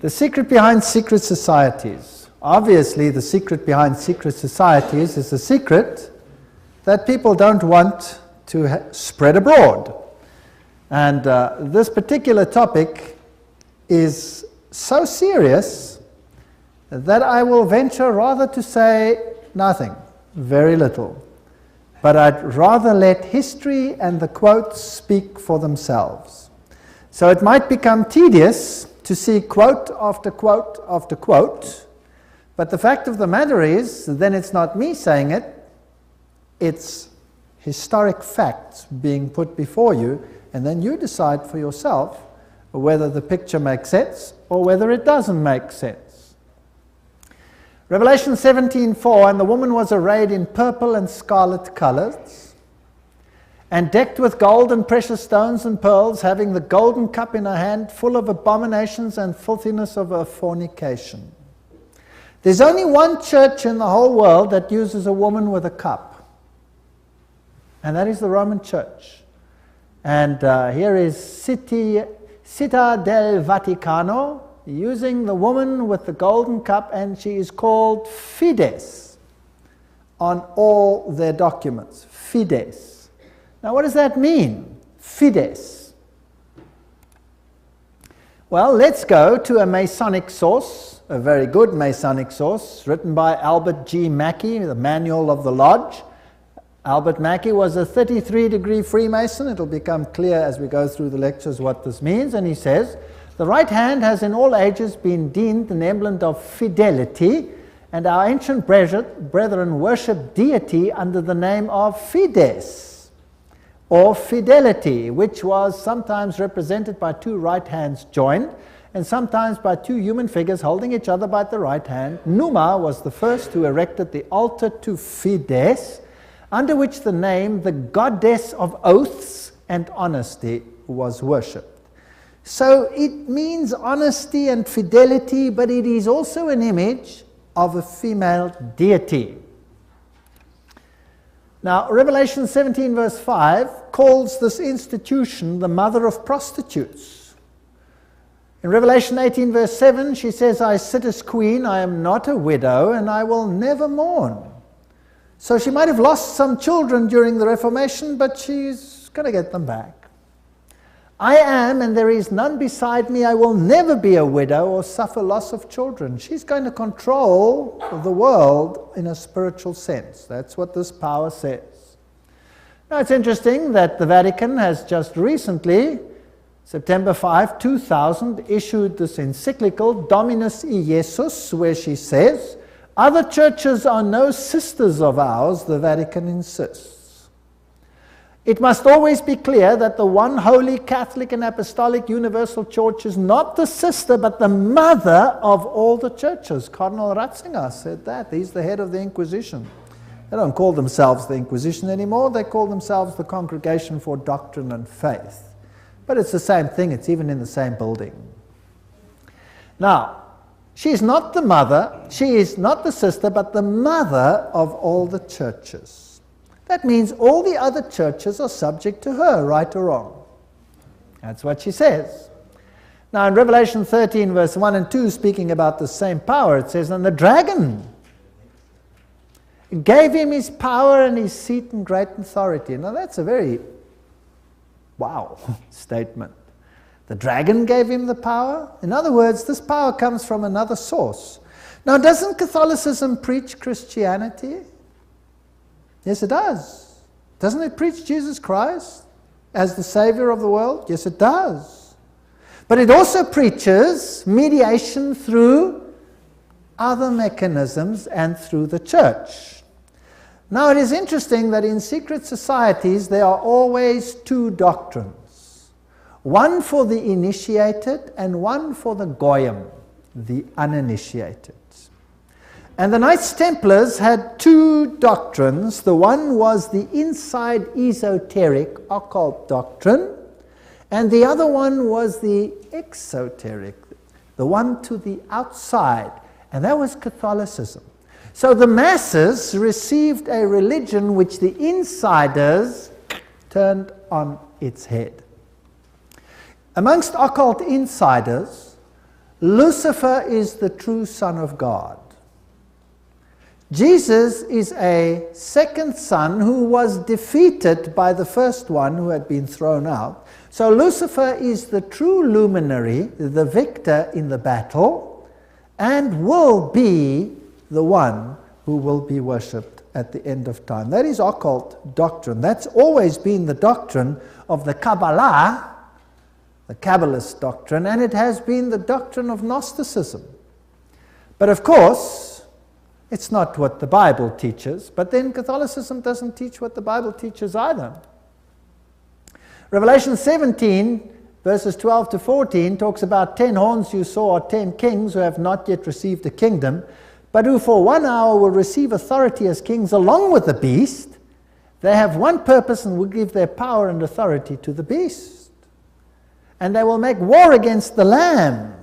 The secret behind secret societies. Obviously, the secret behind secret societies is a secret that people don't want to spread abroad. And this particular topic is so serious that I will venture rather to say nothing, very little. But I'd rather let history and the quotes speak for themselves. So it might become tedious to see quote after quote after quote, but the fact of the matter is, then it's not me saying it, it's historic facts being put before you, and then you decide for yourself whether the picture makes sense or whether it doesn't make sense. Revelation 17:4, and the woman was arrayed in purple and scarlet colors, and decked with gold and precious stones and pearls, having the golden cup in her hand, full of abominations and filthiness of her fornication. There's only one church in the whole world that uses a woman with a cup, and that is the Roman Church. And here is Città del Vaticano, using the woman with the golden cup, and she is called Fides on all their documents. Fides. Now what does that mean? Fides. Well, let's go to a Masonic source, a very good Masonic source, written by Albert G. Mackey, the Manual of the Lodge. Albert Mackey was a 33-degree Freemason. It'll become clear as we go through the lectures what this means. And he says, the right hand has in all ages been deemed an emblem of fidelity, and our ancient brethren worship deity under the name of Fides, or fidelity, which was sometimes represented by two right hands joined, and sometimes by two human figures holding each other by the right hand. Numa was the first who erected the altar to Fides, under which the name, the goddess of oaths and honesty, was worshipped. So it means honesty and fidelity, but it is also an image of a female deity. Now, Revelation 17 verse 5 calls this institution the mother of prostitutes. In Revelation 18 verse 7, she says, I sit as queen, I am not a widow, and I will never mourn. So she might have lost some children during the Reformation, but she's going to get them back. I am, and there is none beside me. I will never be a widow or suffer loss of children. She's going to control the world in a spiritual sense. That's what this power says. Now, it's interesting that the Vatican has just recently, September 5, 2000, issued this encyclical, Dominus Iesus, where she says, other churches are no sisters of ours, the Vatican insists. It must always be clear that the one holy Catholic and Apostolic Universal Church is not the sister, but the mother of all the churches. Cardinal Ratzinger said that. He's the head of the Inquisition. They don't call themselves the Inquisition anymore. They call themselves the Congregation for Doctrine and Faith. But it's the same thing. It's even in the same building. Now, she is not the mother, she is not the sister, but the mother of all the churches. That means all the other churches are subject to her, right or wrong. That's what she says. Now in Revelation 13 verse 1 and 2, speaking about the same power, it says, and the dragon gave him his power and his seat and great authority. Now that's a very wow statement. The dragon gave him the power. In other words, this power comes from another source. Now, doesn't Catholicism preach Christianity? Yes, it does. Doesn't it preach Jesus Christ as the Savior of the world? Yes, it does. But it also preaches mediation through other mechanisms and through the church. Now, it is interesting that in secret societies there are always two doctrines. One for the initiated and one for the goyim, the uninitiated. And the Knights Templars had two doctrines. The one was the inside esoteric occult doctrine, and the other one was the exoteric, the one to the outside, and that was Catholicism. So the masses received a religion which the insiders turned on its head. Amongst occult insiders, Lucifer is the true Son of God. Jesus is a second son who was defeated by the first one who had been thrown out. So Lucifer is the true luminary, the victor in the battle, and will be the one who will be worshipped at the end of time. That is occult doctrine. That's always been the doctrine of the Kabbalah, the Kabbalist doctrine, and it has been the doctrine of Gnosticism. But of course, it's not what the Bible teaches, but then Catholicism doesn't teach what the Bible teaches either. Revelation 17, verses 12 to 14, talks about 10 horns you saw are 10 kings who have not yet received a kingdom, but who for 1 hour will receive authority as kings along with the beast. They have one purpose and will give their power and authority to the beast. And they will make war against the Lamb,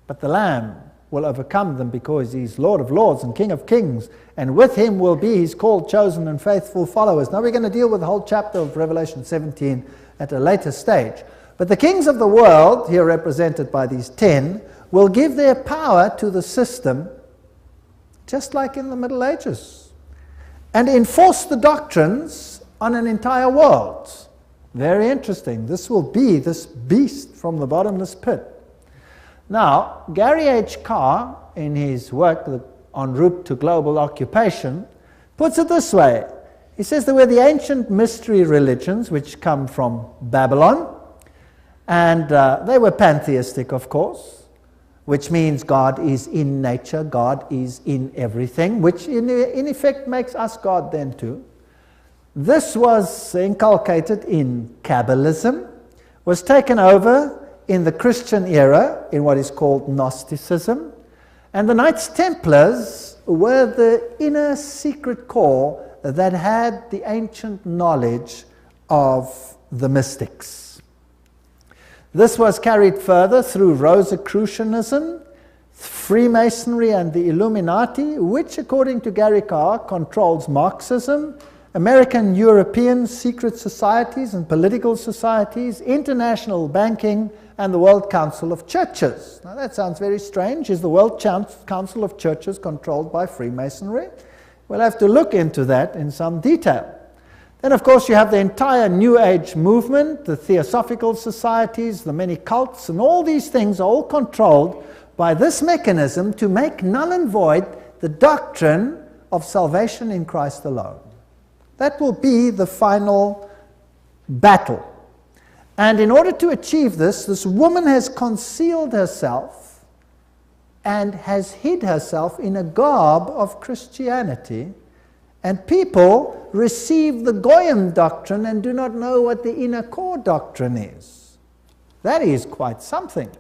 but the Lamb will overcome them because he's Lord of lords and King of kings, and with him will be his called, chosen, and faithful followers. Now we're going to deal with the whole chapter of Revelation 17 at a later stage. But the kings of the world, here represented by these 10, will give their power to the system, just like in the Middle Ages, and enforce the doctrines on an entire world. Very interesting. This will be this beast from the bottomless pit. Now, Gary H. Carr, in his work En route to global occupation, puts it this way. He says there were the ancient mystery religions which come from Babylon, and they were pantheistic, of course, which means God is in nature, God is in everything, which in effect makes us God then too. This was inculcated in Kabbalism, was taken over in the Christian era in what is called Gnosticism, and the Knights Templars were the inner secret core that had the ancient knowledge of the mystics. This was carried further through Rosicrucianism, Freemasonry, and the Illuminati, which, according to Gary Carr, controls Marxism, American European secret societies and political societies, international banking, and the World Council of Churches. Now that sounds very strange. Is the World Council of Churches controlled by Freemasonry? We'll have to look into that in some detail. Then, of course, you have the entire New Age movement, the Theosophical societies, the many cults, and all these things are all controlled by this mechanism to make null and void the doctrine of salvation in Christ alone. That will be the final battle. And in order to achieve this, this woman has concealed herself and has hid herself in a garb of Christianity, and people receive the Goyim doctrine and do not know what the inner core doctrine is. That is quite something.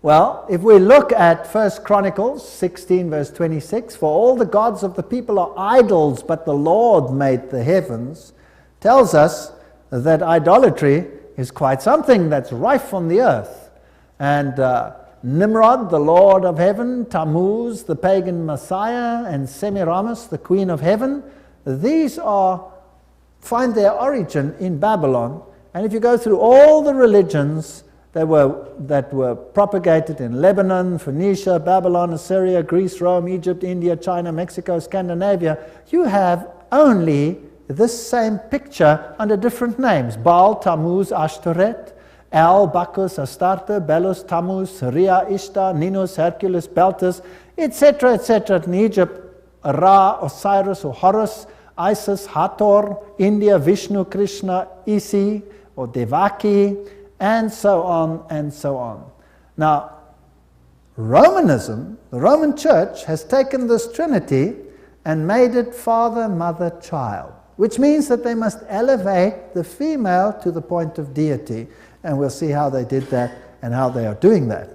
Well, if we look at 1 Chronicles 16 verse 26, for all the gods of the people are idols, but the Lord made the heavens, tells us that idolatry is quite something that's rife on the earth. And Nimrod, the Lord of heaven, Tammuz, the pagan Messiah, and Semiramis, the Queen of heaven, these find their origin in Babylon. And if you go through all the religions that were propagated in Lebanon, Phoenicia, Babylon, Assyria, Greece, Rome, Egypt, India, China, Mexico, Scandinavia, you have only this same picture under different names. Baal, Tammuz, Ashtoreth, El, Bacchus, Astarte, Belus, Tammuz, Rhea, Ishtar, Ninus, Hercules, Beltis, etc., etc. In Egypt, Ra, Osiris, or Horus, Isis, Hathor, India, Vishnu, Krishna, Isi, or Devaki, and so on and so on. Now, Romanism, the Roman Church, has taken this Trinity and made it Father, Mother, Child, which means that they must elevate the female to the point of deity. And we'll see how they did that and how they are doing that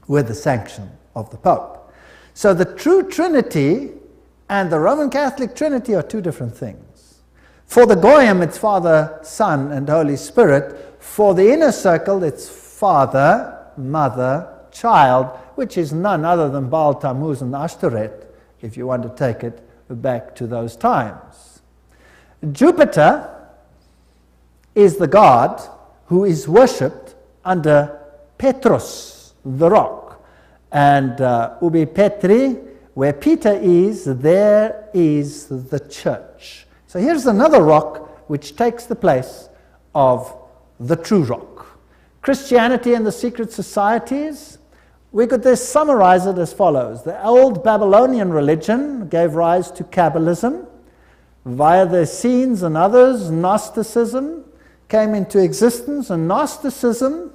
with the sanction of the Pope. So the true Trinity and the Roman Catholic Trinity are two different things. For the Goyim, it's Father, Son, and Holy Spirit. For the inner circle, it's Father, Mother, Child, which is none other than Baal, Tammuz, and Ashtoreth, if you want to take it back to those times. Jupiter is the god who is worshipped under Petrus. the rock. And ubi Petri, where Peter is, there is the church. So here's another rock which takes the place of the true rock. Christianity and the secret societies, we could just summarize it as follows. The old Babylonian religion gave rise to Kabbalism. Via the Essenes and others, Gnosticism came into existence, and Gnosticism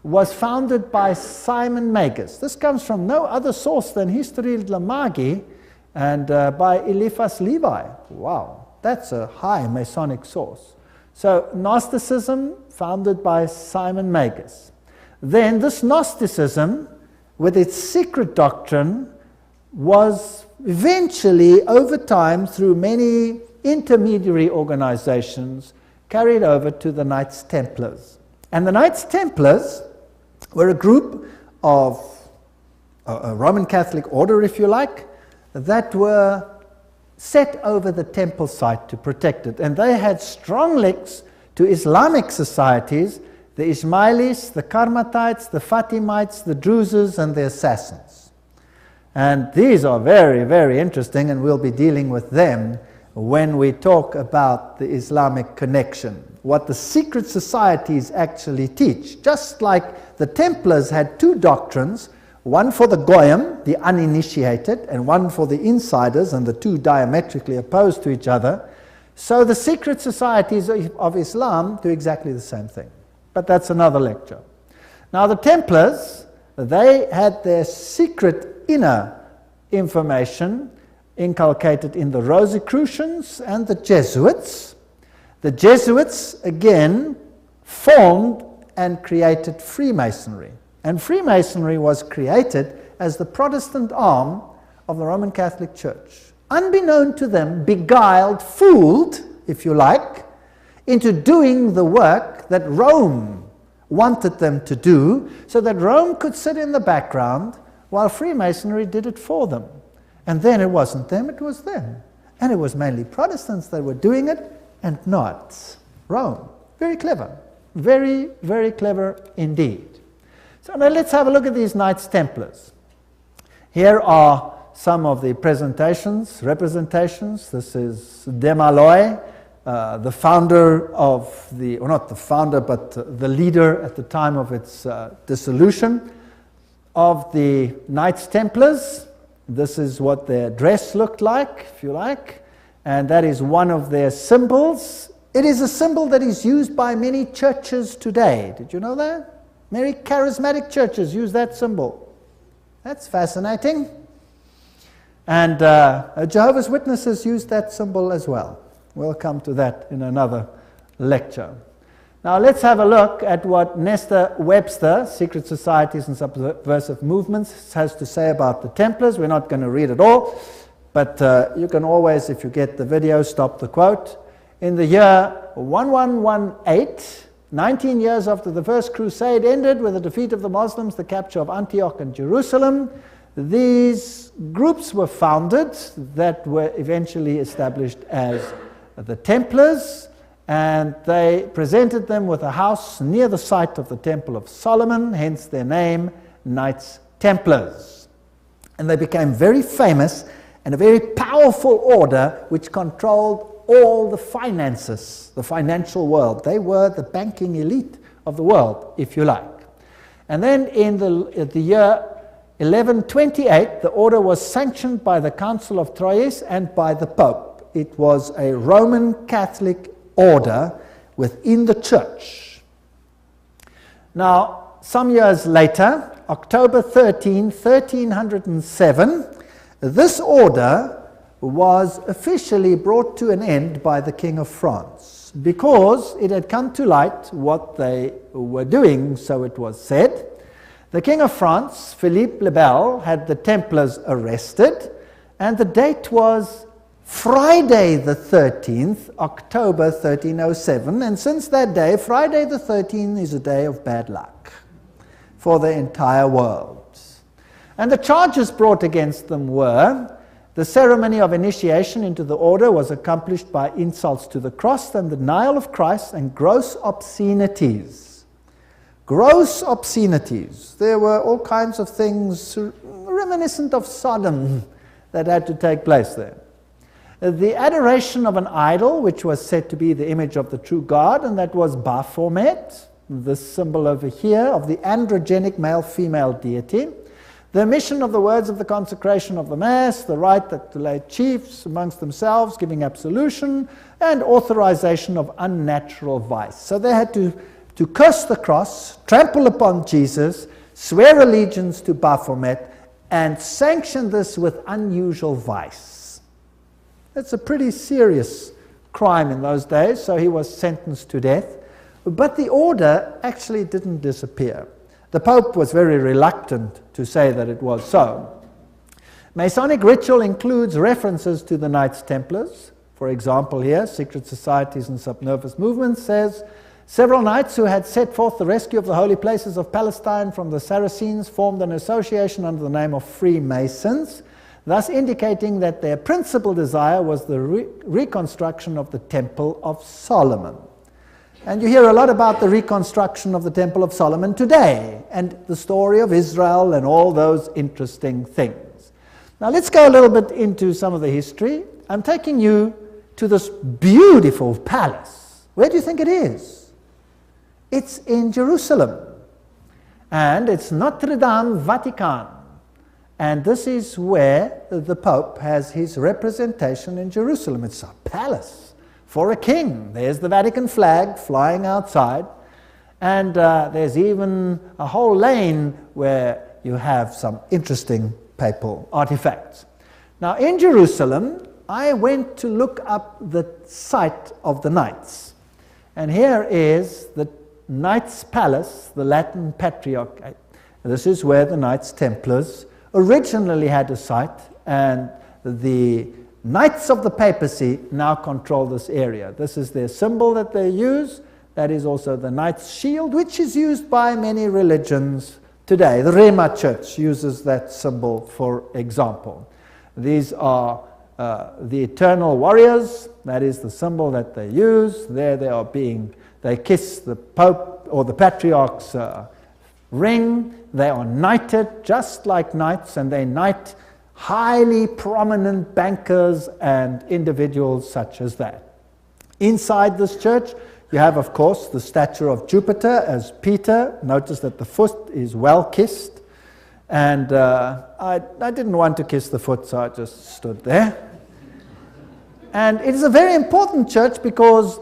was founded by Simon Magus. This comes from no other source than History de la Magie and by Eliphas Levi. Wow, that's a high Masonic source. So Gnosticism, founded by Simon Magus. Then this Gnosticism, with its secret doctrine, was eventually, over time, through many intermediary organizations, carried over to the Knights Templars. And the Knights Templars were a group of a Roman Catholic order, if you like, that were set over the temple site to protect it. And they had strong links to Islamic societies, the Ismailis, the Karmatites, the Fatimites, the Druzes, and the Assassins. And these are very, very interesting, and we'll be dealing with them when we talk about the Islamic connection, what the secret societies actually teach. Just like the Templars had two doctrines, one for the goyim, the uninitiated, and one for the insiders, and the two diametrically opposed to each other, so the secret societies of Islam do exactly the same thing. But that's another lecture. Now the Templars, they had their secret inner information inculcated in the Rosicrucians and the Jesuits. The Jesuits, again, formed and created Freemasonry. And Freemasonry was created as the Protestant arm of the Roman Catholic Church. Unbeknown to them, beguiled, fooled, if you like, into doing the work that Rome wanted them to do, so that Rome could sit in the background while Freemasonry did it for them. And then it wasn't them, it was them. And it was mainly Protestants that were doing it, and not Rome. Very clever. Very, very clever indeed. So now let's have a look at these Knights Templars. Here are some of the representations. This is Desmaloy, the founder of the, or not the founder, but the leader at the time of its dissolution of the Knights Templars. This is what their dress looked like, if you like, and that is one of their symbols. It is a symbol that is used by many churches today. Did you know that? Many charismatic churches use that symbol. That's fascinating. And Jehovah's Witnesses use that symbol as well. We'll come to that in another lecture. Now let's have a look at what Nestor Webster, Secret Societies and Subversive Movements, has to say about the Templars. We're not going to read it all, but you can always, if you get the video, stop the quote. In the year 1118, 19 years after the First Crusade ended with the defeat of the Muslims, the capture of Antioch and Jerusalem, these groups were founded that were eventually established as the Templars, and they presented them with a house near the site of the Temple of Solomon, hence their name, Knights Templars. And they became very famous and a very powerful order which controlled all the finances, the financial world. They were the banking elite of the world, if you like. And then in the year 1128, the order was sanctioned by the Council of Troyes and by the Pope. It was a Roman Catholic order within the church. Now, some years later, October 13, 1307, this order was officially brought to an end by the King of France because it had come to light what they were doing, so it was said. The King of France, Philippe le Bel, had the Templars arrested, and the date was Friday the 13th, October 1307, and since that day, Friday the 13th is a day of bad luck for the entire world. And the charges brought against them were: the ceremony of initiation into the order was accomplished by insults to the cross and the denial of Christ and gross obscenities. gross obscenities. There were all kinds of things reminiscent of Sodom that had to take place there. The adoration of an idol, which was said to be the image of the true God, and that was Baphomet, this symbol over here of the androgenic male-female deity. The omission of the words of the consecration of the Mass, the right that the lay chiefs amongst themselves giving absolution, and authorization of unnatural vice. So they had to curse the cross, trample upon Jesus, swear allegiance to Baphomet, and sanction this with unusual vice. It's a pretty serious crime in those days, so he was sentenced to death. But the order actually didn't disappear. The Pope was very reluctant to say that it was so. Masonic ritual includes references to the Knights Templars. For example here, Secret Societies and Subnervous Movements says, several knights who had set forth the rescue of the holy places of Palestine from the Saracens formed an association under the name of Freemasons, thus indicating that their principal desire was the reconstruction of the Temple of Solomon. And you hear a lot about the reconstruction of the Temple of Solomon today, and the story of Israel and all those interesting things. Now let's go a little bit into some of the history. I'm taking you to this beautiful palace. Where do you think it is? It's in Jerusalem. And it's Notre Dame Vatican. And this is where the Pope has his representation in Jerusalem. It's a palace for a king. There's the Vatican flag flying outside. And there's even a whole lane where you have some interesting papal artifacts. Now in Jerusalem, I went to look up the site of the Knights. And here is the Knights Palace, the Latin Patriarchate. This is where the Knights Templars originally had a site, and the Knights of the Papacy now control this area. This is their symbol that they use. That is also the Knight's shield, which is used by many religions today. The Rema Church uses that symbol, for example. These are the eternal warriors. That is the symbol that they use. There they are they kiss the Pope or the Patriarch's ring. They are knighted just like knights, and they knight highly prominent bankers and individuals such as that. Inside this church, you have, of course, the statue of Jupiter as Peter. Notice that the foot is well kissed. And I didn't want to kiss the foot, so I just stood there. And it is a very important church because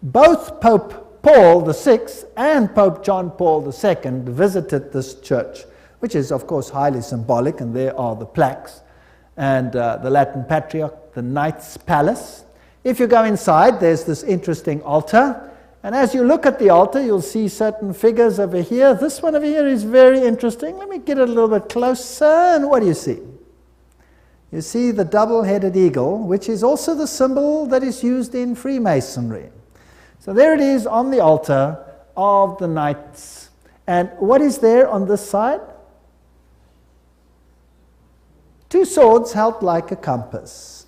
both Pope Paul VI and Pope John Paul II visited this church, which is, of course, highly symbolic, and there are the plaques. And the Latin Patriarch, the Knights Palace. If you go inside, there's this interesting altar. And as you look at the altar, you'll see certain figures over here. This one over here is very interesting. Let me get it a little bit closer. And what do you see? You see the double-headed eagle, which is also the symbol that is used in Freemasonry. So there it is on the altar of the Knights. And what is there on this side? Two swords held like a compass.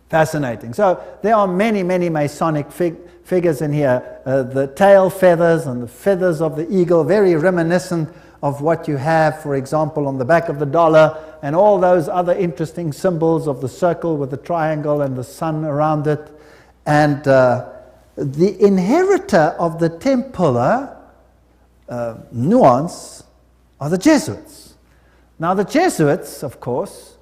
Fascinating. So there are many, many Masonic figures in here. The tail feathers and the feathers of the eagle, very reminiscent of what you have, for example, on the back of the dollar, and all those other interesting symbols of the circle with the triangle and the sun around it. And the inheritor of the Templar nuance are the Jesuits. Now the Jesuits, of course,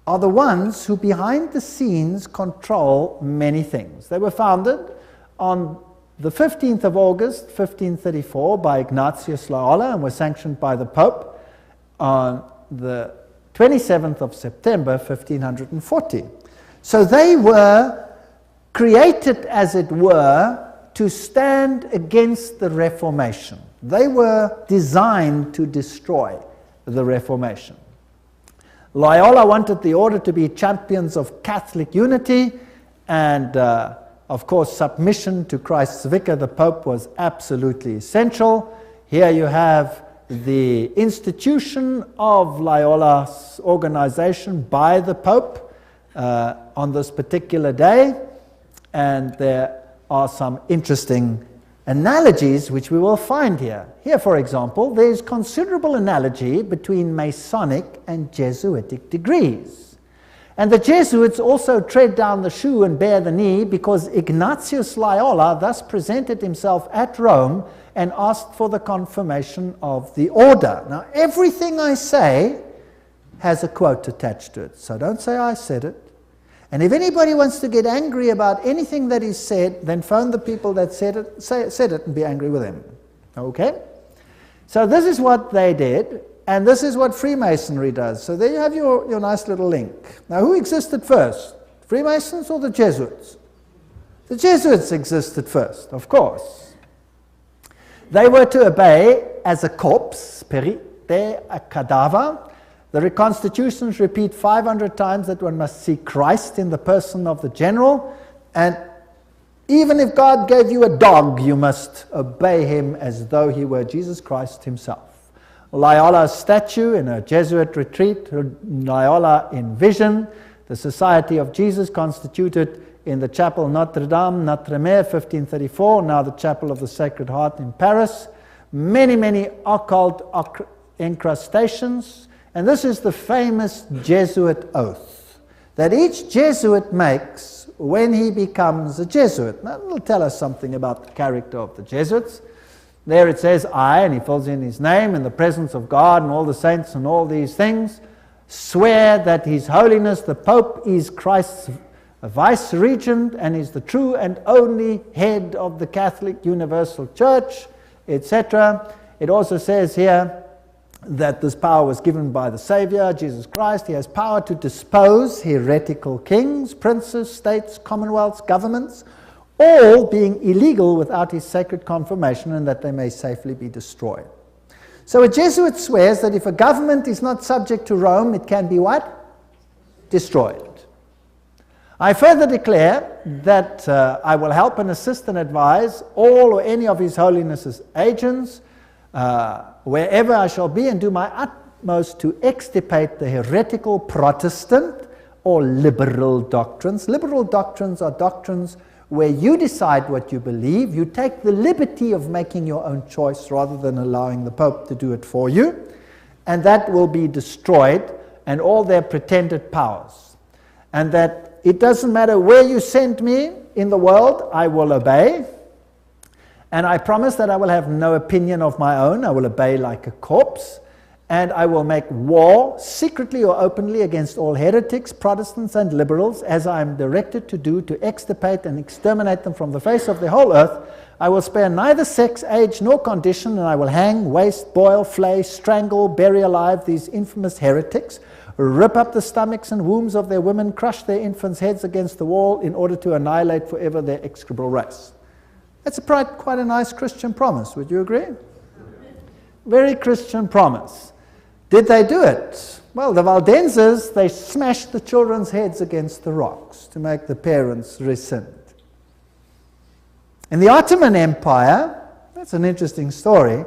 are the ones who behind the scenes control many things. They were founded on the 15th of August, 1534 by Ignatius Loyola and were sanctioned by the Pope on the 27th of September, 1540. So they were created, as it were, to stand against the Reformation. They were designed to destroy the Reformation. Loyola wanted the order to be champions of Catholic unity, and of course submission to Christ's vicar, the Pope, was absolutely essential. Here you have the institution of Loyola's organization by the Pope on this particular day. And there are some interesting analogies which we will find here. Here, for example, there is considerable analogy between Masonic and Jesuitic degrees. And the Jesuits also tread down the shoe and bear the knee because Ignatius Loyola thus presented himself at Rome and asked for the confirmation of the order. Now, everything I say has a quote attached to it, so don't say I said it. And if anybody wants to get angry about anything that is said, then phone the people that said it and be angry with them. Okay? So this is what they did, and this is what Freemasonry does. So there you have your nice little link. Now, who existed first? Freemasons or the Jesuits? The Jesuits existed first, of course. They were to obey as a corpse, perite, a cadaver. The reconstitutions repeat 500 times that one must see Christ in the person of the general, and even if God gave you a dog, you must obey him as though he were Jesus Christ himself. Loyola's statue in a Jesuit retreat, Loyola in vision, the Society of Jesus constituted in the Chapel Notre Dame, Notre-Dame, 1534, now the Chapel of the Sacred Heart in Paris. Many, many occult incrustations. And this is the famous Jesuit oath that each Jesuit makes when he becomes a Jesuit. Now, it'll tell us something about the character of the Jesuits. There it says, I, and he fills in his name, in the presence of God and all the saints and all these things, swear that His Holiness the Pope is Christ's vice-regent and is the true and only head of the Catholic Universal Church, etc. It also says here, that this power was given by the Savior, Jesus Christ. He has power to dispose heretical kings, princes, states, commonwealths, governments, all being illegal without his sacred confirmation, and that they may safely be destroyed. So a Jesuit swears that if a government is not subject to Rome, it can be what? Destroyed. I further declare that I will help and assist and advise all or any of His Holiness's agents, wherever I shall be, and do my utmost to extirpate the heretical Protestant or liberal doctrines. Liberal doctrines are doctrines where you decide what you believe. You take the liberty of making your own choice rather than allowing the Pope to do it for you. And that will be destroyed, and all their pretended powers. And that it doesn't matter where you send me in the world, I will obey. And I promise that I will have no opinion of my own. I will obey like a corpse. And I will make war, secretly or openly, against all heretics, Protestants, and liberals, as I am directed to do, to extirpate and exterminate them from the face of the whole earth. I will spare neither sex, age, nor condition, and I will hang, waste, boil, flay, strangle, bury alive these infamous heretics, rip up the stomachs and wombs of their women, crush their infants' heads against the wall in order to annihilate forever their execrable race. That's quite a nice Christian promise, would you agree? Very Christian promise. Did they do it? Well, the Waldenses, they smashed the children's heads against the rocks to make the parents rescind. In the Ottoman Empire, that's an interesting story,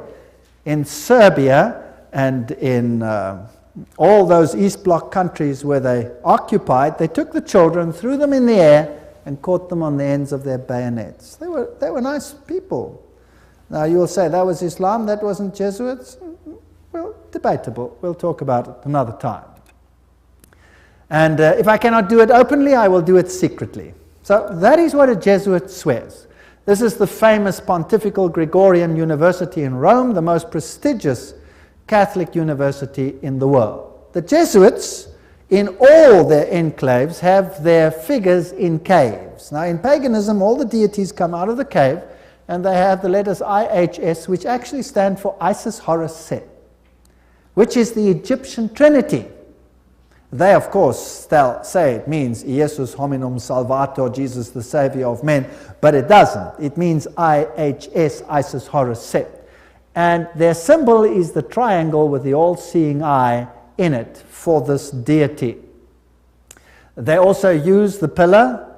in Serbia and in all those East Bloc countries where they occupied, they took the children, threw them in the air, and caught them on the ends of their bayonets. They were nice people. Now you'll say that was Islam, that wasn't Jesuits. Well, debatable. We'll talk about it another time. And if I cannot do it openly, I will do it secretly. So that is what a Jesuit swears. This is the famous Pontifical Gregorian University in Rome, the most prestigious Catholic university in the world. The Jesuits, in all their enclaves, have their figures in caves. Now, in paganism, all the deities come out of the cave, and they have the letters IHS, which actually stand for Isis, Horus, Set, which is the Egyptian Trinity. They, of course, say it means Jesus hominum salvator, Jesus the Savior of men, but it doesn't. It means IHS, Isis, Horus, Set. And their symbol is the triangle with the all-seeing eye in it for this deity. They also use the pillar,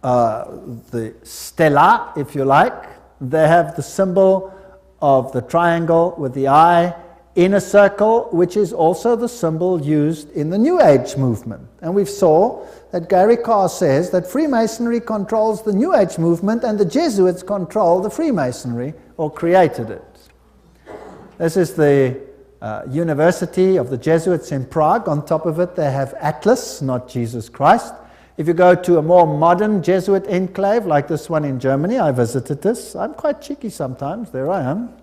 the stela, if you like. They have the symbol of the triangle with the eye inner circle, which is also the symbol used in the New Age movement. And we saw that Gary Carr says that Freemasonry controls the New Age movement and the Jesuits control the Freemasonry, or created it. This is the University of the Jesuits in Prague. On top of it they have Atlas, not Jesus Christ. If you go to a more modern Jesuit enclave like this one in Germany, I visited this. I'm quite cheeky sometimes, there I am.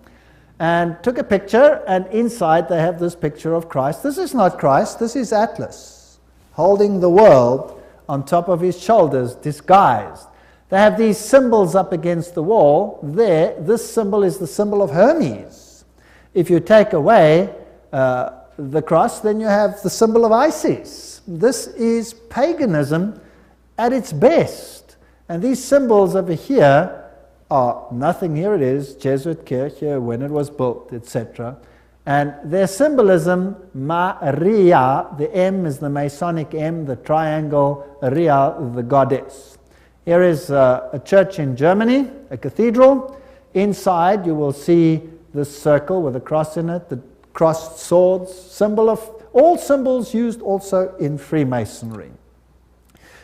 And took a picture, and inside they have this picture of Christ. This is not Christ, this is Atlas, holding the world on top of his shoulders, disguised. They have these symbols up against the wall. There, this symbol is the symbol of Hermes. If you take away the cross, then you have the symbol of Isis. This is paganism at its best. And these symbols over here are nothing. Here it is, Jesuit Kirche, when it was built, etc. And their symbolism, Maria, the M is the Masonic M, the triangle, Ria, the goddess. Here is a church in Germany, a cathedral. Inside you will see this circle with a cross in it, the crossed swords, symbol of all symbols used also in Freemasonry.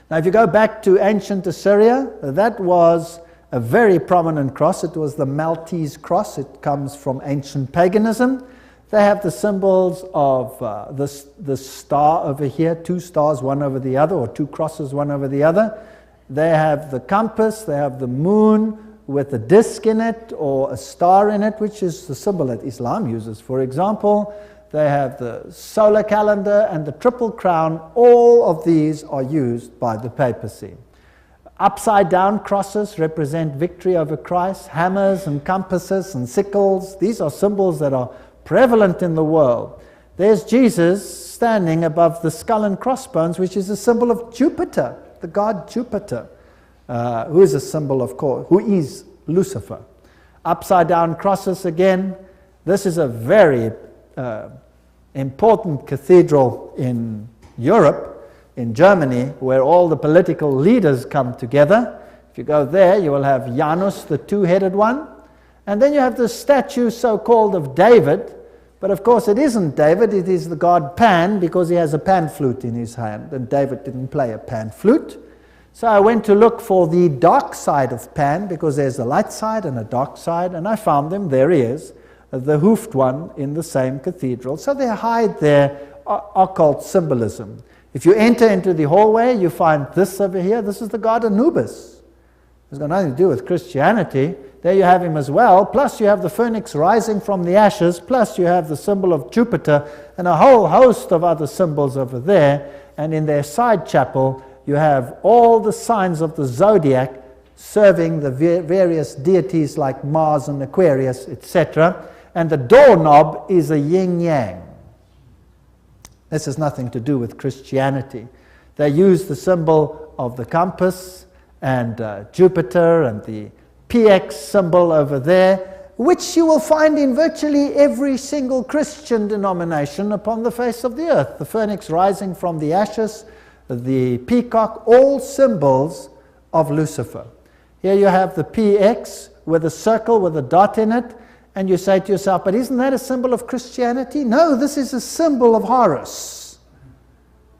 Now if you go back to ancient Assyria, that was a very prominent cross. It was the Maltese cross. It comes from ancient paganism. They have the symbols of the star over here, two stars one over the other, or two crosses one over the other. They have the compass, they have the moon with a disc in it or a star in it, which is the symbol that Islam uses, for example. They have the solar calendar and the triple crown. All of these are used by the papacy. Upside down crosses represent victory over Christ. Hammers and compasses and sickles, these are symbols that are prevalent in the world. There's Jesus standing above the skull and crossbones, which is a symbol of Jupiter, the god Jupiter, who is a symbol, of course, who is Lucifer. Upside down crosses again. This is a very important cathedral in Europe, in Germany, where all the political leaders come together. If you go there, you will have Janus, the two-headed one. And then you have the statue so-called of David. But of course it isn't David, it is the god Pan, because he has a pan flute in his hand. And David didn't play a pan flute. So I went to look for the dark side of Pan, because there's a light side and a dark side. And I found him, there he is, the hoofed one in the same cathedral. So they hide their occult symbolism. If you enter into the hallway, you find this over here. This is the god Anubis. It's got nothing to do with Christianity. There you have him as well. Plus you have the phoenix rising from the ashes. Plus you have the symbol of Jupiter and a whole host of other symbols over there. And in their side chapel, you have all the signs of the zodiac serving the various deities like Mars and Aquarius, etc. And the doorknob is a yin-yang. This has nothing to do with Christianity. They use the symbol of the compass and Jupiter and the PX symbol over there, which you will find in virtually every single Christian denomination upon the face of the earth. The phoenix rising from the ashes, the peacock, all symbols of Lucifer. Here you have the PX with a circle with a dot in it. And you say to yourself, but isn't that a symbol of Christianity? No, this is a symbol of Horus.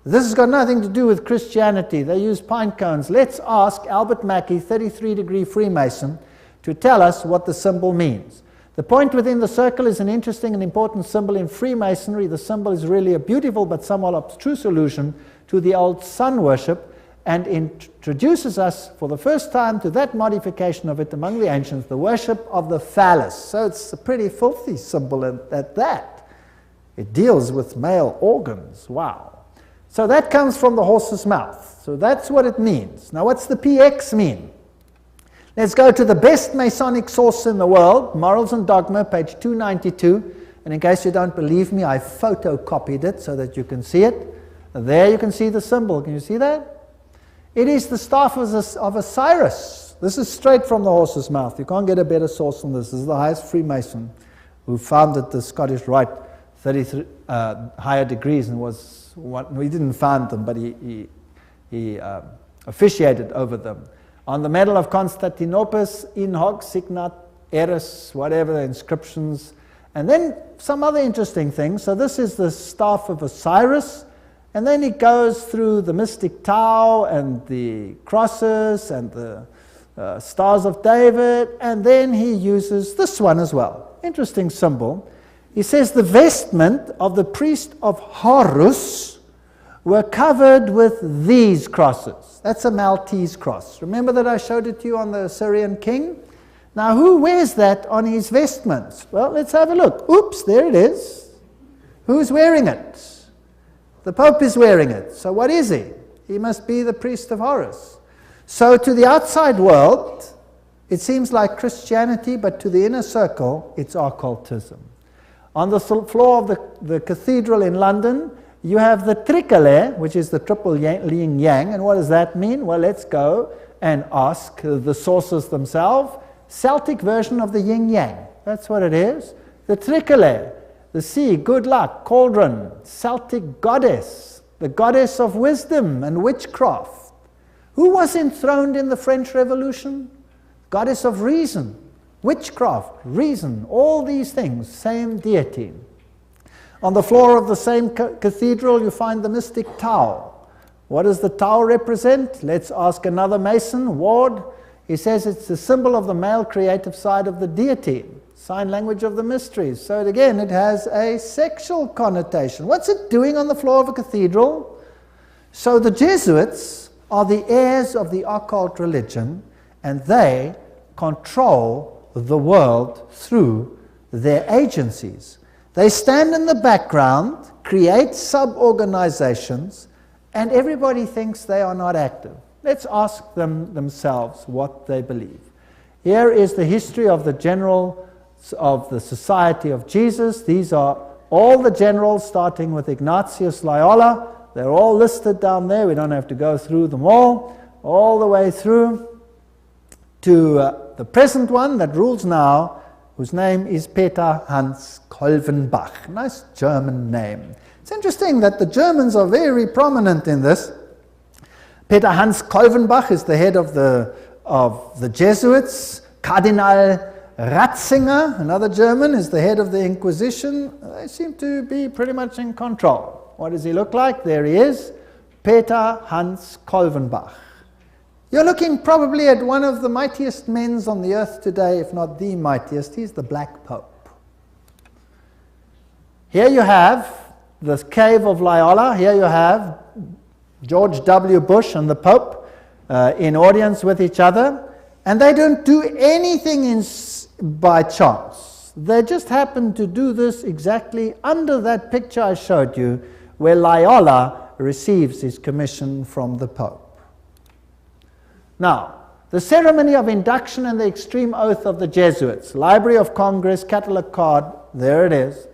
This has got nothing to do with Christianity. They use pine cones. Let's ask Albert Mackey, 33-degree Freemason, to tell us what the symbol means. The point within the circle is an interesting and important symbol in Freemasonry. The symbol is really a beautiful but somewhat abstruse allusion to the old sun worship, and introduces us for the first time to that modification of it among the ancients, the worship of the phallus. So it's a pretty filthy symbol at that. It deals with male organs. Wow. So that comes from the horse's mouth. So that's what it means. Now what's the PX mean? Let's go to the best Masonic source in the world, Morals and Dogma, page 292. And in case you don't believe me, I photocopied it so that you can see it. There you can see the symbol. Can you see that? It is the staff of Osiris. This is straight from the horse's mouth. You can't get a better source than this. This is the highest Freemason who founded the Scottish Rite, 33 higher degrees, and was one. He didn't found them, but he officiated over them. On the medal of Constantinopus, in hoc signat eris, whatever the inscriptions, And then some other interesting things. So this is the staff of Osiris, and then he goes through the mystic Tau and the crosses and the stars of David, and then he uses this one as well. Interesting symbol. He says the vestment of the priest of Horus were covered with these crosses. That's a Maltese cross. Remember that I showed it to you on the Assyrian king? Now, who wears that on his vestments? Well, let's have a look. Oops, there it is. Who's wearing it? The Pope is wearing it. So what is he? He must be the priest of Horus. So to the outside world, it seems like Christianity, but to the inner circle, it's occultism. On the floor of the cathedral in London, you have the tricole, which is the triple yin yang. And what does that mean? Well, let's go and ask the sources themselves. Celtic version of the yin yang. That's what it is. The tricole, the sea, good luck, cauldron, Celtic goddess, the goddess of wisdom and witchcraft. Who was enthroned in the French Revolution? Goddess of reason, witchcraft, reason, all these things, same deity. On the floor of the same cathedral, you find the mystic Tau. What does the Tau represent? Let's ask another Mason, Ward. He says it's the symbol of the male creative side of the deity, sign language of the mysteries. So again, it has a sexual connotation. What's it doing on the floor of a cathedral? So the Jesuits are the heirs of the occult religion, and they control the world through their agencies. They stand in the background, create sub-organizations, and everybody thinks they are not active. Let's ask them themselves what they believe. Here is the history of the general of the Society of Jesus. These are all the generals, starting with Ignatius Loyola. They're all listed down there. We don't have to go through them all the way through to the present one that rules now, whose name is Peter Hans Kolvenbach. Nice German name. It's interesting that the Germans are very prominent in this. Peter Hans Kolvenbach is the head of the Jesuits. Cardinal Ratzinger, another German, is the head of the Inquisition. They seem to be pretty much in control. What does he look like? There he is, Peter Hans Kolvenbach. You're looking probably at one of the mightiest men on the earth today, if not the mightiest. He's the Black Pope. Here you have the cave of Loyola. Here you have George W. Bush and the Pope in audience with each other, and they don't do anything by chance. They just happen to do this exactly under that picture I showed you, where Loyola receives his commission from the Pope. Now, the ceremony of induction and the extreme oath of the Jesuits, Library of Congress, catalog card, there it is.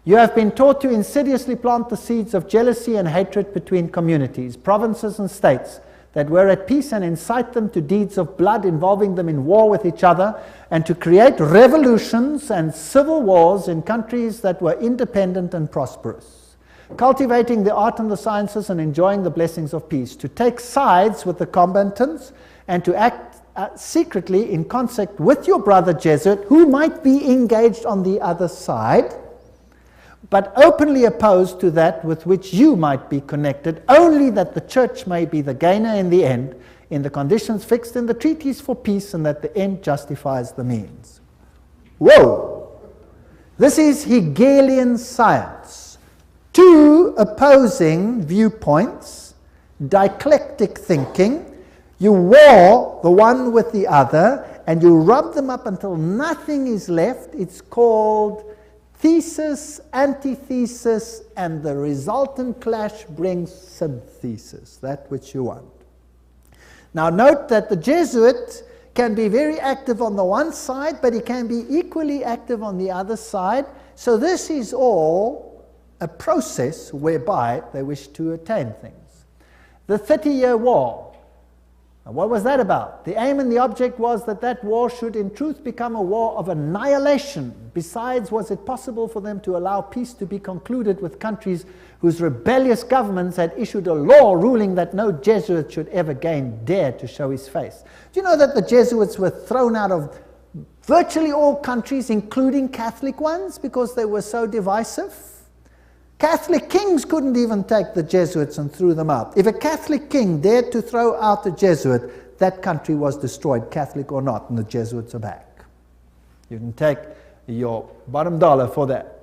You have been taught to insidiously plant the seeds of jealousy and hatred between communities, provinces and states that were at peace, and incite them to deeds of blood involving them in war with each other, and to create revolutions and civil wars in countries that were independent and prosperous, cultivating the art and the sciences and enjoying the blessings of peace, to take sides with the combatants and to act secretly in concert with your brother Jesuit, who might be engaged on the other side, but openly opposed to that with which you might be connected, only that the church may be the gainer in the end, in the conditions fixed in the treaties for peace, and that the end justifies the means. Whoa! This is Hegelian science. Two opposing viewpoints, dialectic thinking. You war the one with the other, and you rub them up until nothing is left. It's called thesis, antithesis, and the resultant clash brings synthesis, that which you want. Now note that the Jesuit can be very active on the one side, but he can be equally active on the other side. So this is all a process whereby they wish to attain things. The 30-Year War. And what was that about? The aim and the object was that that war should in truth become a war of annihilation. Besides, was it possible for them to allow peace to be concluded with countries whose rebellious governments had issued a law ruling that no Jesuit should ever again dare to show his face? Do you know that the Jesuits were thrown out of Virtually all countries, including Catholic ones, because they were so divisive. Catholic kings couldn't even take the Jesuits and threw them out. If a Catholic king dared to throw out a Jesuit, that country was destroyed, Catholic or not, and the Jesuits are back. You can take your bottom dollar for that.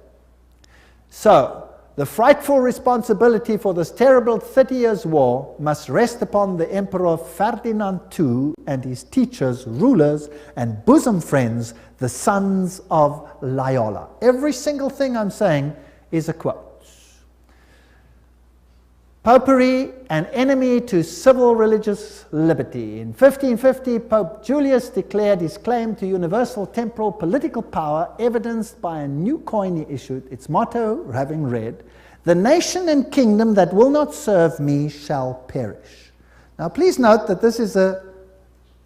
So, the frightful responsibility for this terrible 30 Years' War must rest upon the Emperor Ferdinand II and his teachers, rulers, and bosom friends, the sons of Loyola. Every single thing I'm saying is a quote. Popery, an enemy to civil religious liberty. In 1550, Pope Julius declared his claim to universal temporal political power, evidenced by a new coin he issued, its motto having read, "The nation and kingdom that will not serve me shall perish." Now please note that this is a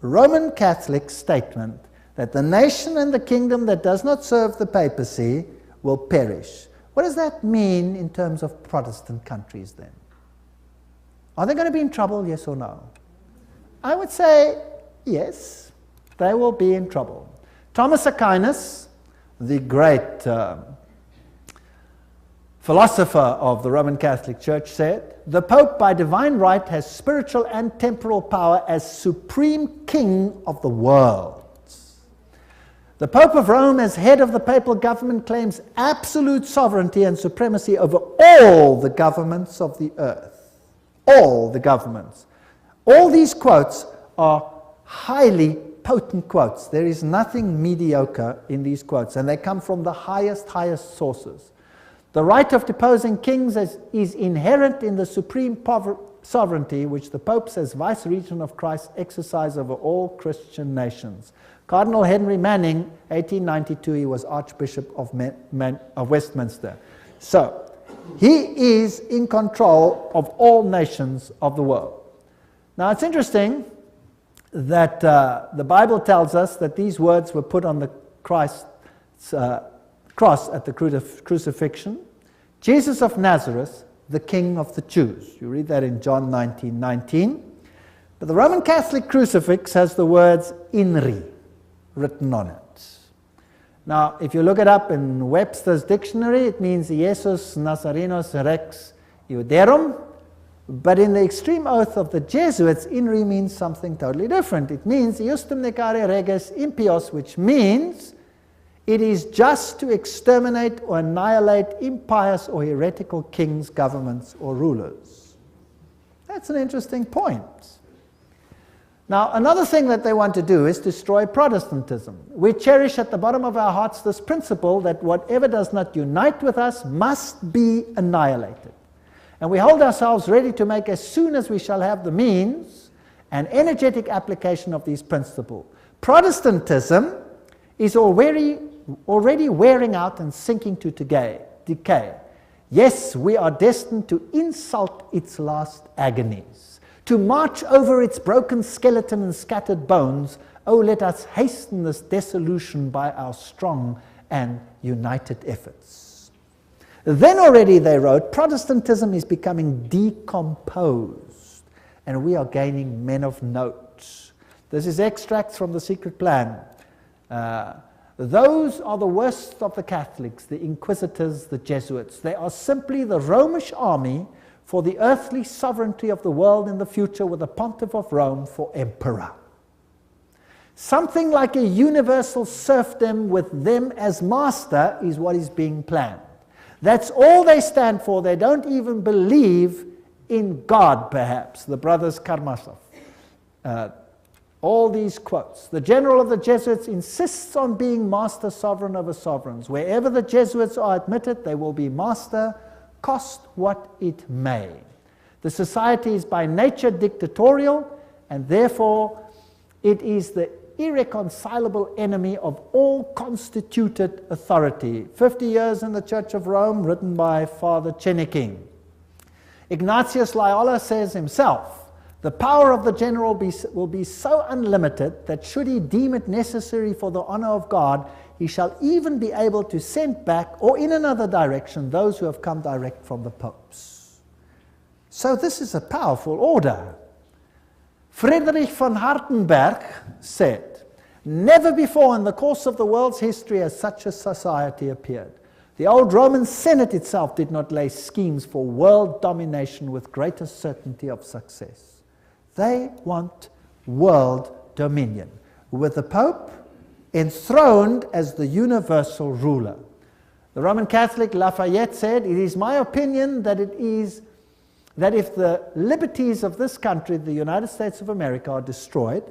Roman Catholic statement, that the nation and the kingdom that does not serve the papacy will perish. What does that mean in terms of Protestant countries then? Are they going to be in trouble, yes or no? I would say yes, they will be in trouble. Thomas Aquinas, the great philosopher of the Roman Catholic Church, said, "The Pope by divine right has spiritual and temporal power as supreme king of the world. The Pope of Rome, as head of the papal government, claims absolute sovereignty and supremacy over all the governments of the earth." All the governments. All these quotes are highly potent quotes. There is nothing mediocre in these quotes, and they come from the highest sources. The right of deposing kings is inherent in the supreme sovereignty which the popes as vice-regent of Christ exercise over all Christian nations. Cardinal Henry Manning, 1892, he was Archbishop of Westminster. So, he is in control of all nations of the world. Now it's interesting that the Bible tells us that these words were put on the Christ's cross at the crucifixion. Jesus of Nazareth, the King of the Jews. You read that in John 19:19. But the Roman Catholic crucifix has the words INRI written on it. Now, if you look it up in Webster's dictionary, it means Jesus Nazarenus Rex Iuderum, but in the extreme oath of the Jesuits, INRI means something totally different. It means Iustum necare reges impios, which means it is just to exterminate or annihilate impious or heretical kings, governments, or rulers. That's an interesting point. Now, another thing that they want to do is destroy Protestantism. We cherish at the bottom of our hearts this principle that whatever does not unite with us must be annihilated. And we hold ourselves ready to make, as soon as we shall have the means, an energetic application of these principles. Protestantism is already wearing out and sinking to decay. Yes, we are destined to insult its last agonies, to march over its broken skeleton and scattered bones. Oh, let us hasten this dissolution by our strong and united efforts. Then already, they wrote, Protestantism is becoming decomposed, and we are gaining men of note. This is extracts from The Secret Plan. Those are the worst of the Catholics, the Inquisitors, the Jesuits. They are simply the Romish army for the earthly sovereignty of the world in the future, with a pontiff of Rome for emperor. Something like a universal serfdom with them as master is what is being planned. That's all they stand for. They don't even believe in God, perhaps, the brothers Karamazov. All these quotes. The general of the Jesuits insists on being master sovereign over sovereigns. Wherever the Jesuits are admitted, they will be master, cost what it may. The society is by nature dictatorial, and therefore it is the irreconcilable enemy of all constituted authority. 50 Years in the Church of Rome, written by Father Cheniking. Ignatius Loyola says himself, the power of the general will be so unlimited that should he deem it necessary for the honor of God, he shall even be able to send back, or in another direction, those who have come direct from the popes. So this is a powerful order. Friedrich von Hartenberg said, Never before in the course of the world's history has such a society appeared. The old Roman Senate itself did not lay schemes for world domination with greater certainty of success. They want world dominion, with the Pope enthroned as the universal ruler. The Roman Catholic Lafayette said, "It is my opinion that if the liberties of this country, the United States of America, are destroyed,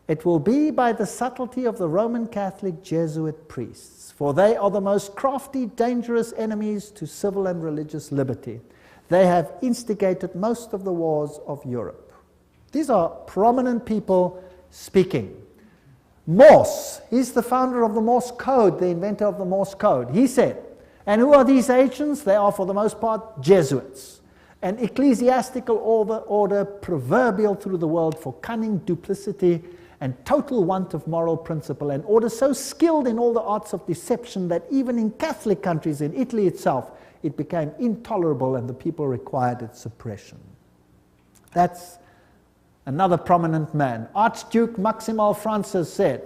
it will be by the subtlety of the Roman Catholic Jesuit priests, for they are the most crafty, dangerous enemies to civil and religious liberty. They have instigated most of the wars of Europe." These are prominent people speaking. Morse, he's the founder of the Morse code, the inventor of the Morse code. He said, and who are these agents? They are for the most part Jesuits, an ecclesiastical order proverbial through the world for cunning, duplicity, and total want of moral principle, an order so skilled in all the arts of deception that even in Catholic countries, in Italy itself, it became intolerable and the people required its suppression. That's another prominent man. Archduke Maximal Francis said,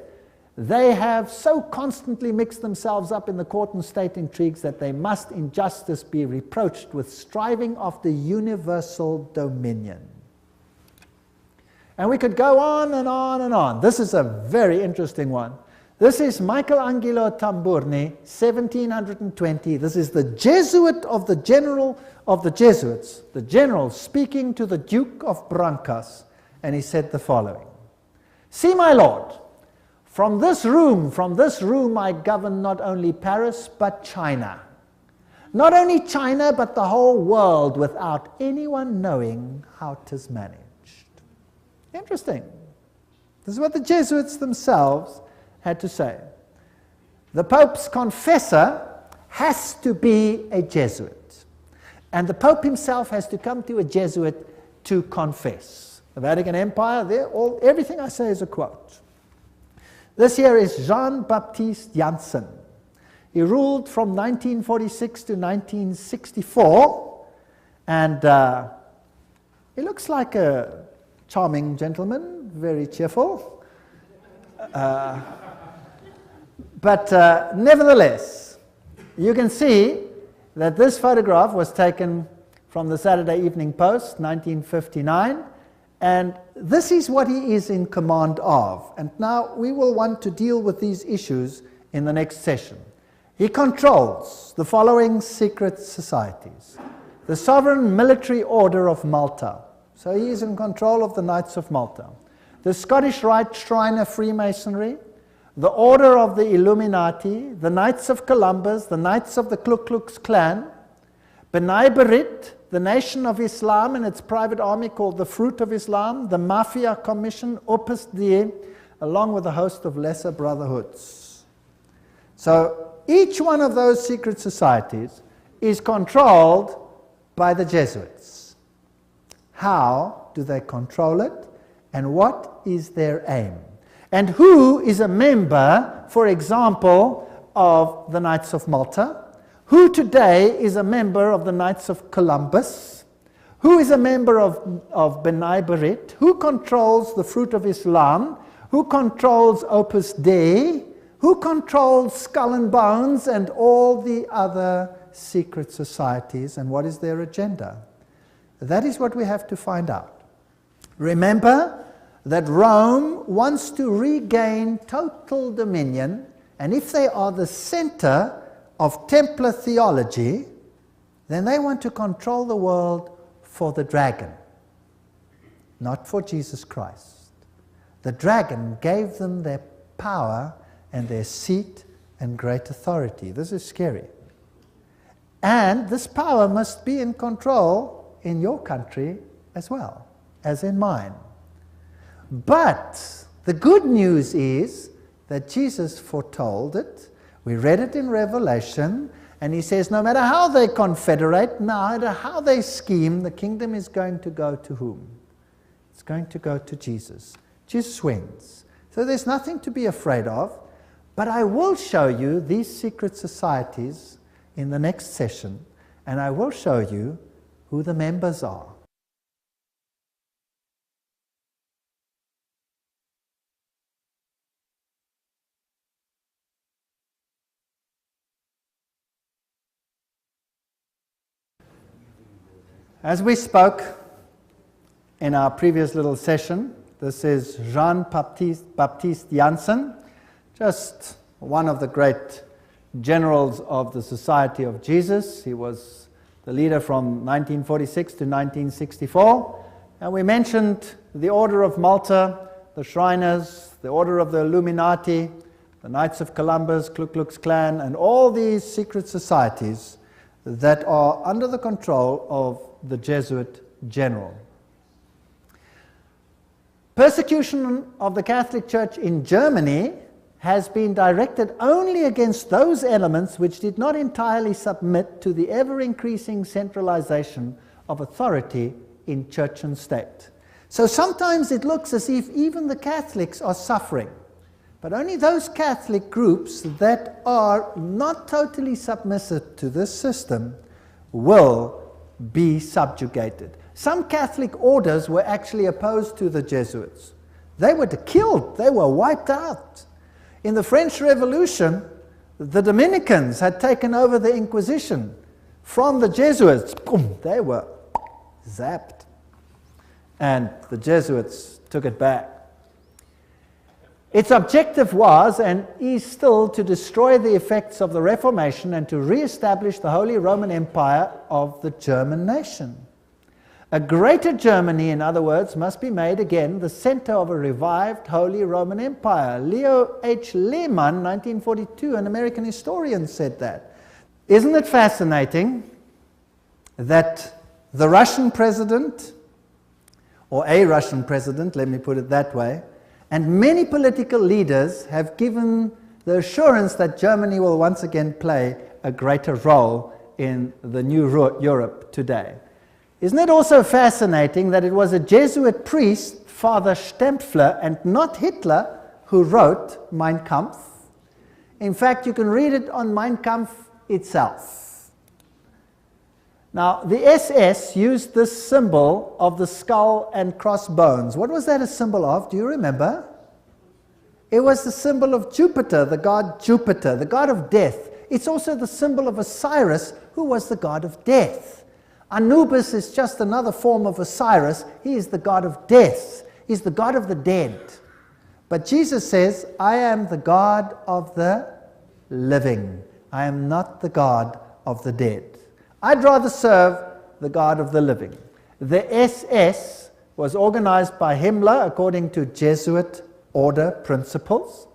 "They have so constantly mixed themselves up in the court and state intrigues that they must in justice be reproached with striving after universal dominion." And we could go on and on and on. This is a very interesting one. This is Michelangelo Tamburni, 1720. This is the Jesuit of the general of the Jesuits, the general speaking to the Duke of Brancas, and he said the following: "See, my lord, from this room I govern not only Paris but China. Not only China but the whole world without anyone knowing how 'tis managed." Interesting. This is what the Jesuits themselves had to say. The Pope's confessor has to be a Jesuit. And the Pope himself has to come to a Jesuit to confess. The Vatican Empire, everything I say is a quote. This here is Jean-Baptiste Janssen. He ruled from 1946 to 1964, and he looks like a charming gentleman, very cheerful. But nevertheless, you can see that this photograph was taken from the Saturday Evening Post, 1959, and this is what he is in command of. And now we will want to deal with these issues in the next session. He controls the following secret societies: the Sovereign Military Order of Malta. So he is in control of the Knights of Malta. The Scottish Rite Shrine of Freemasonry, the Order of the Illuminati, the Knights of Columbus, the Knights of the Ku Klux Klan, B'nai B'rith, the Nation of Islam and its private army called the Fruit of Islam, the Mafia Commission, Opus Dei, along with a host of lesser brotherhoods. So each one of those secret societies is controlled by the Jesuits. How do they control it, and what is their aim? And who is a member, for example, of the Knights of Malta? Who today is a member of the Knights of Columbus? Who is a member of B'nai B'rith? Who controls the Fruit of Islam? Who controls Opus Dei? Who controls Skull and Bones and all the other secret societies, and what is their agenda? That is what we have to find out. Remember that Rome wants to regain total dominion, and if they are the center of Templar theology, then they want to control the world for the dragon, not for Jesus Christ. The dragon gave them their power and their seat and great authority. This is scary. And this power must be in control in your country as well as in mine. But the good news is that Jesus foretold it. We read it in Revelation, and he says no matter how they confederate, no matter how they scheme, the kingdom is going to go to whom? It's going to go to Jesus. Jesus wins. So there's nothing to be afraid of, but I will show you these secret societies in the next session, and I will show you who the members are. As we spoke in our previous little session, this is Jean-Baptiste Janssen, just one of the great generals of the Society of Jesus. He was the leader from 1946 to 1964. And we mentioned the Order of Malta, the Shriners, the Order of the Illuminati, the Knights of Columbus, Ku Klux Klan, and all these secret societies that are under the control of the Jesuit general. Persecution of the Catholic Church in Germany has been directed only against those elements which did not entirely submit to the ever-increasing centralization of authority in church and state. So sometimes it looks as if even the Catholics are suffering, but only those Catholic groups that are not totally submissive to this system will be subjugated. Some Catholic orders were actually opposed to the Jesuits. They were killed, they were wiped out. In the French Revolution, the Dominicans had taken over the Inquisition from the Jesuits. Boom, they were zapped. And the Jesuits took it back. Its objective was, and is still, to destroy the effects of the Reformation and to re-establish the Holy Roman Empire of the German nation. A greater Germany, in other words, must be made again the center of a revived Holy Roman Empire. Leo H. Lehman, 1942, an American historian, said that. Isn't it fascinating that the Russian president, or a Russian president, let me put it that way, and many political leaders have given the assurance that Germany will once again play a greater role in the new Europe today. Isn't it also fascinating that it was a Jesuit priest, Father Stempfler, and not Hitler, who wrote Mein Kampf? In fact, you can read it on Mein Kampf itself. Now, the SS used this symbol of the skull and crossbones. What was that a symbol of? Do you remember? It was the symbol of Jupiter, the god of death. It's also the symbol of Osiris, who was the god of death. Anubis is just another form of Osiris. He is the god of death. He's the god of the dead. But Jesus says, I am the God of the living. I am not the God of the dead. I'd rather serve the God of the living. The SS was organized by Himmler according to Jesuit order principles.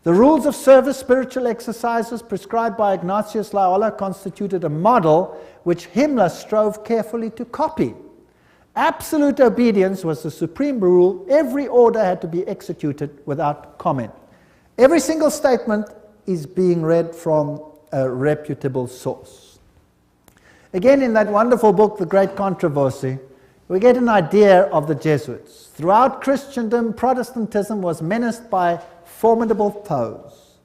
The rules of service, spiritual exercises prescribed by Ignatius Loyola constituted a model which Himmler strove carefully to copy. Absolute obedience was the supreme rule. Every order had to be executed without comment. Every single statement is being read from a reputable source. Again, in that wonderful book, The Great Controversy, we get an idea of the Jesuits. Throughout Christendom, Protestantism was menaced by formidable foes.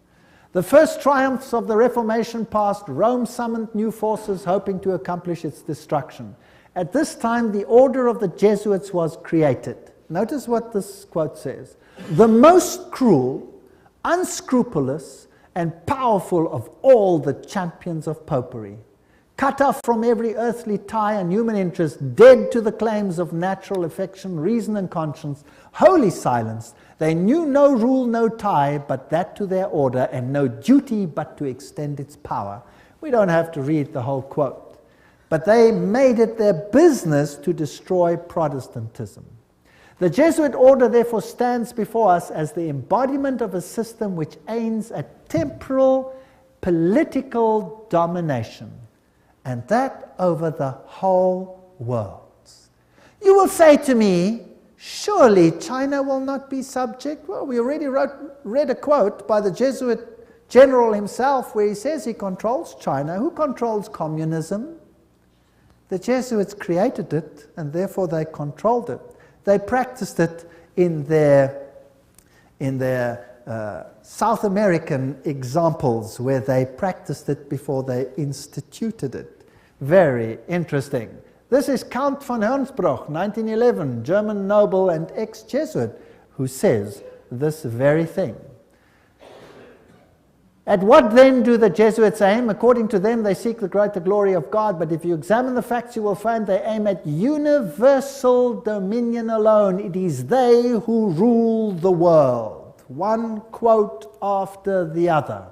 The first triumphs of the Reformation past, Rome summoned new forces hoping to accomplish its destruction. At this time, the order of the Jesuits was created. Notice what this quote says. The most cruel, unscrupulous, and powerful of all the champions of popery, cut off from every earthly tie and human interest, dead to the claims of natural affection, reason, and conscience, wholly silenced. They knew no rule, no tie, but that to their order, and no duty but to extend its power. We don't have to read the whole quote. But they made it their business to destroy Protestantism. The Jesuit order therefore stands before us as the embodiment of a system which aims at temporal political domination, and that over the whole world. You will say to me, surely China will not be subject? Well, we already read a quote by the Jesuit general himself where he says he controls China. Who controls communism? The Jesuits created it, and therefore they controlled it. They practiced it in their South American examples where they practiced it before they instituted it. Very interesting. This is Count von Hernsbruch, 1911, German noble and ex-Jesuit, who says this very thing. At what then do the Jesuits aim? According to them, they seek the greater glory of God, but if you examine the facts, you will find they aim at universal dominion alone. It is they who rule the world. One quote after the other.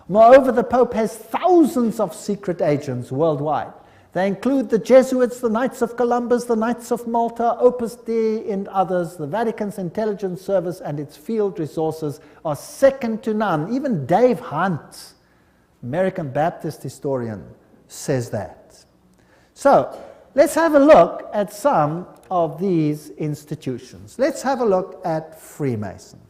Moreover, the Pope has thousands of secret agents worldwide. They include the Jesuits, the Knights of Columbus, the Knights of Malta, Opus Dei, and others. The Vatican's intelligence service and its field resources are second to none. Even Dave Hunt, American Baptist historian, says that. So, let's have a look at some of these institutions. Let's have a look at Freemasons.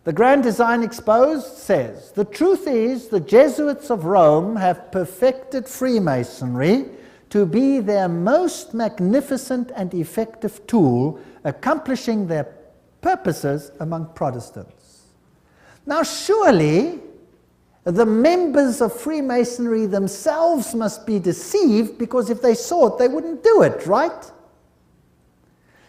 The Grand Design Exposed says, the truth is the Jesuits of Rome have perfected Freemasonry to be their most magnificent and effective tool, accomplishing their purposes among Protestants. Now surely the members of Freemasonry themselves must be deceived, because if they saw it, they wouldn't do it, right?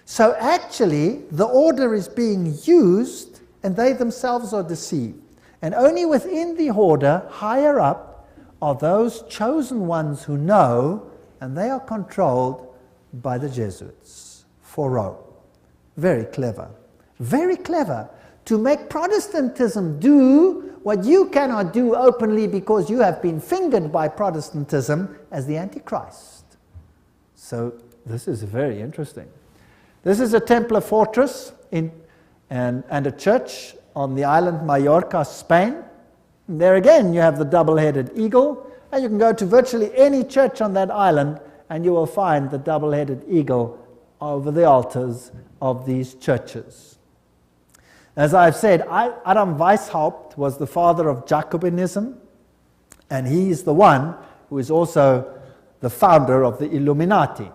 So actually the order is being used and they themselves are deceived. And only within the order, higher up, are those chosen ones who know, and they are controlled by the Jesuits for Rome. Very clever. Very clever. To make Protestantism do what you cannot do openly because you have been fingered by Protestantism as the Antichrist. So this is very interesting. This is a Templar fortress and a church on the island Mallorca, Spain. And there again you have the double-headed eagle, and you can go to virtually any church on that island and you will find the double-headed eagle over the altars of these churches. As I've said, Adam Weishaupt was the father of Jacobinism, and he is the one who is also the founder of the Illuminati.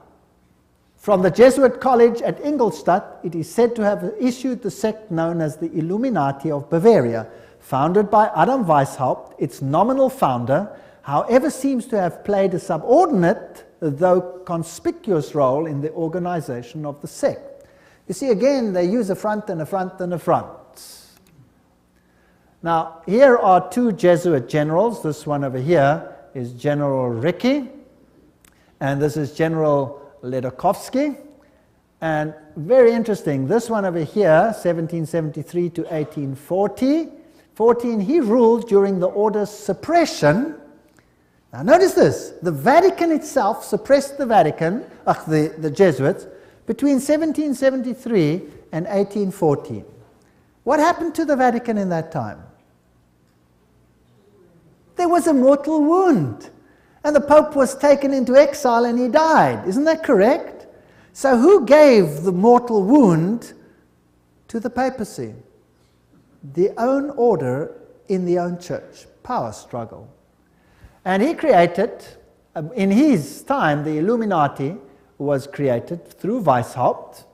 From the Jesuit college at Ingolstadt, it is said to have issued the sect known as the Illuminati of Bavaria, founded by Adam Weishaupt. Its nominal founder, however, seems to have played a subordinate, though conspicuous role in the organization of the sect. You see, again, they use a front and a front and a front. Now, here are two Jesuit generals. This one over here is General Ricci, and this is General Ledochowski. And very interesting, this one over here, 1773 to 1814, he ruled during the order's suppression. Now notice this, the Vatican itself suppressed the Vatican, the Jesuits, between 1773 and 1814. What happened to the Vatican in that time? There was a mortal wound. And the Pope was taken into exile and he died. Isn't that correct? So who gave the mortal wound to the papacy? The own order in the own church. Power struggle. And he created, in his time, the Illuminati was created through Weishaupt.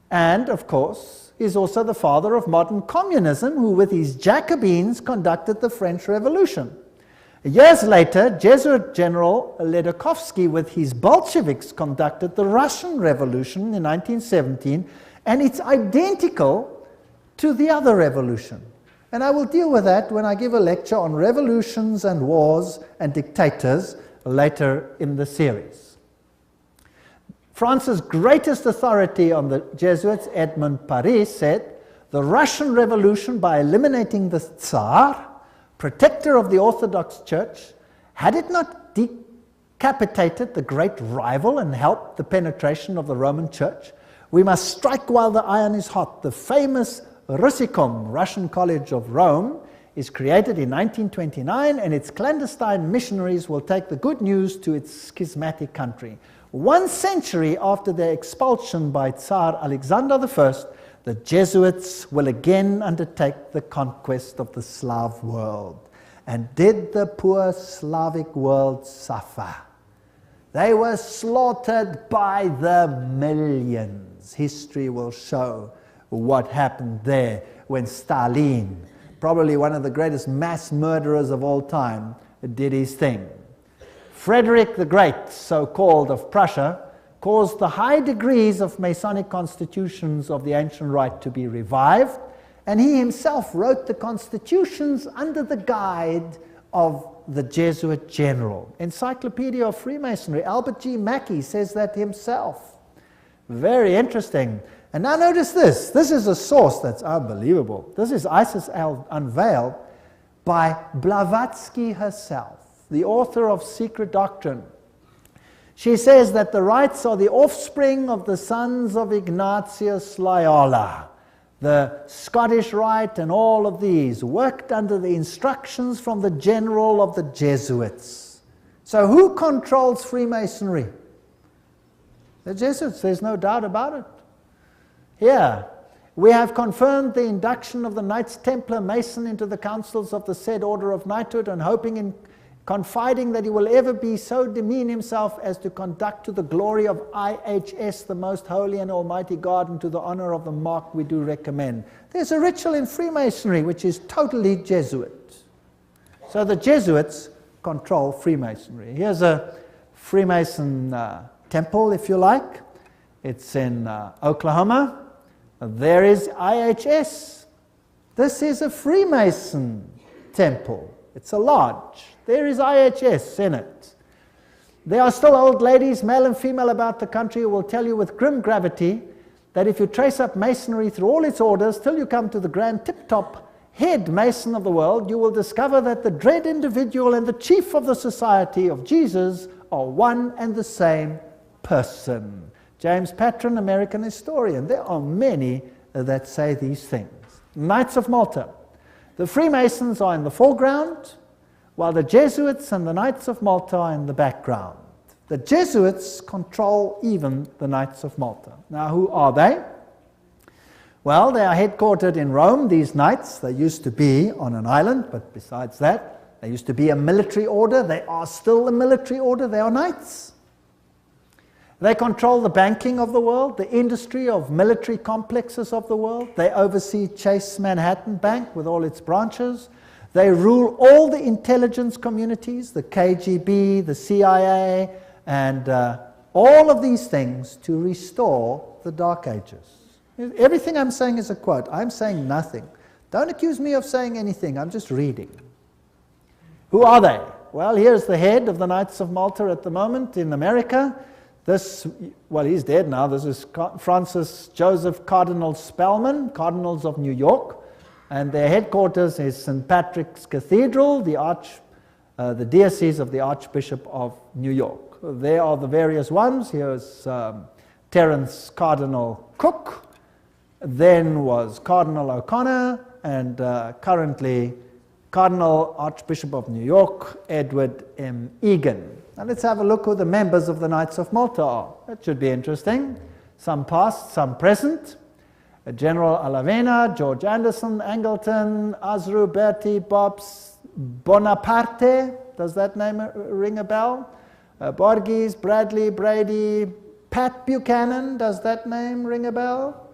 And, of course, is also the father of modern communism, who with his Jacobins conducted the French Revolution. Years later, Jesuit General Ledochowski with his Bolsheviks conducted the Russian Revolution in 1917, and it's identical to the other revolution. And I will deal with that when I give a lecture on revolutions and wars and dictators later in the series. France's greatest authority on the Jesuits, Edmond Paris, said, the Russian Revolution, by eliminating the Tsar, protector of the Orthodox Church, had it not decapitated the great rival and helped the penetration of the Roman Church? We must strike while the iron is hot. The famous Russicum, Russian College of Rome, is created in 1929, and its clandestine missionaries will take the good news to its schismatic country. 1 century after their expulsion by Tsar Alexander I, the Jesuits will again undertake the conquest of the Slav world. And did the poor Slavic world suffer? They were slaughtered by the millions. History will show what happened there when Stalin, probably one of the greatest mass murderers of all time, did his thing. Frederick the Great, so-called, of Prussia, caused the high degrees of Masonic constitutions of the ancient rite to be revived, and he himself wrote the constitutions under the guide of the Jesuit general. Encyclopedia of Freemasonry, Albert G. Mackey says that himself. Very interesting. And now notice this. This is a source that's unbelievable. This is Isis Unveiled by Blavatsky herself, the author of Secret Doctrine. She says that the rites are the offspring of the sons of Ignatius Loyola. The Scottish Rite and all of these worked under the instructions from the general of the Jesuits. So who controls Freemasonry? The Jesuits, there's no doubt about it. Here, we have confirmed the induction of the Knights Templar Mason into the councils of the said order of knighthood, and hoping in confiding that he will ever be so demean himself as to conduct to the glory of IHS, the most holy and almighty God, and to the honor of the mark we do recommend. There's a ritual in Freemasonry which is totally Jesuit. So the Jesuits control Freemasonry. Here's a Freemason temple, if you like. It's in Oklahoma. There is IHS. This is a Freemason temple. It's a lodge. There is IHS in it. There are still old ladies, male and female, about the country who will tell you with grim gravity that if you trace up Masonry through all its orders till you come to the grand tip-top head Mason of the world, you will discover that the dread individual and the chief of the Society of Jesus are one and the same person. James Patron, American historian. There are many that say these things. Knights of Malta. The Freemasons are in the foreground, while the Jesuits and the Knights of Malta are in the background. The Jesuits control even the Knights of Malta. Now, who are they? Well, they are headquartered in Rome, these knights. They used to be on an island, but besides that, they used to be a military order. They are still a military order. They are knights. They control the banking of the world, the industry of military complexes of the world. They oversee Chase Manhattan Bank with all its branches. They rule all the intelligence communities, the KGB, the CIA, and all of these things to restore the Dark Ages. Everything I'm saying is a quote. I'm saying nothing. Don't accuse me of saying anything. I'm just reading. Who are they? Well, here's the head of the Knights of Malta at the moment in America. Well, he's dead now. This is Francis Joseph Cardinal Spellman, Cardinals of New York. And their headquarters is St. Patrick's Cathedral, the diocese of the Archbishop of New York. There are the various ones. Here's Terence Cardinal Cook. Then was Cardinal O'Connor, and currently Cardinal Archbishop of New York, Edward M. Egan. Now let's have a look who the members of the Knights of Malta are. That should be interesting. Some past, some present. General Alavena, George Anderson, Angleton, Azru, Bertie, Bobs, Bonaparte. Does that name ring a bell? Borges, Bradley, Brady, Pat Buchanan. Does that name ring a bell?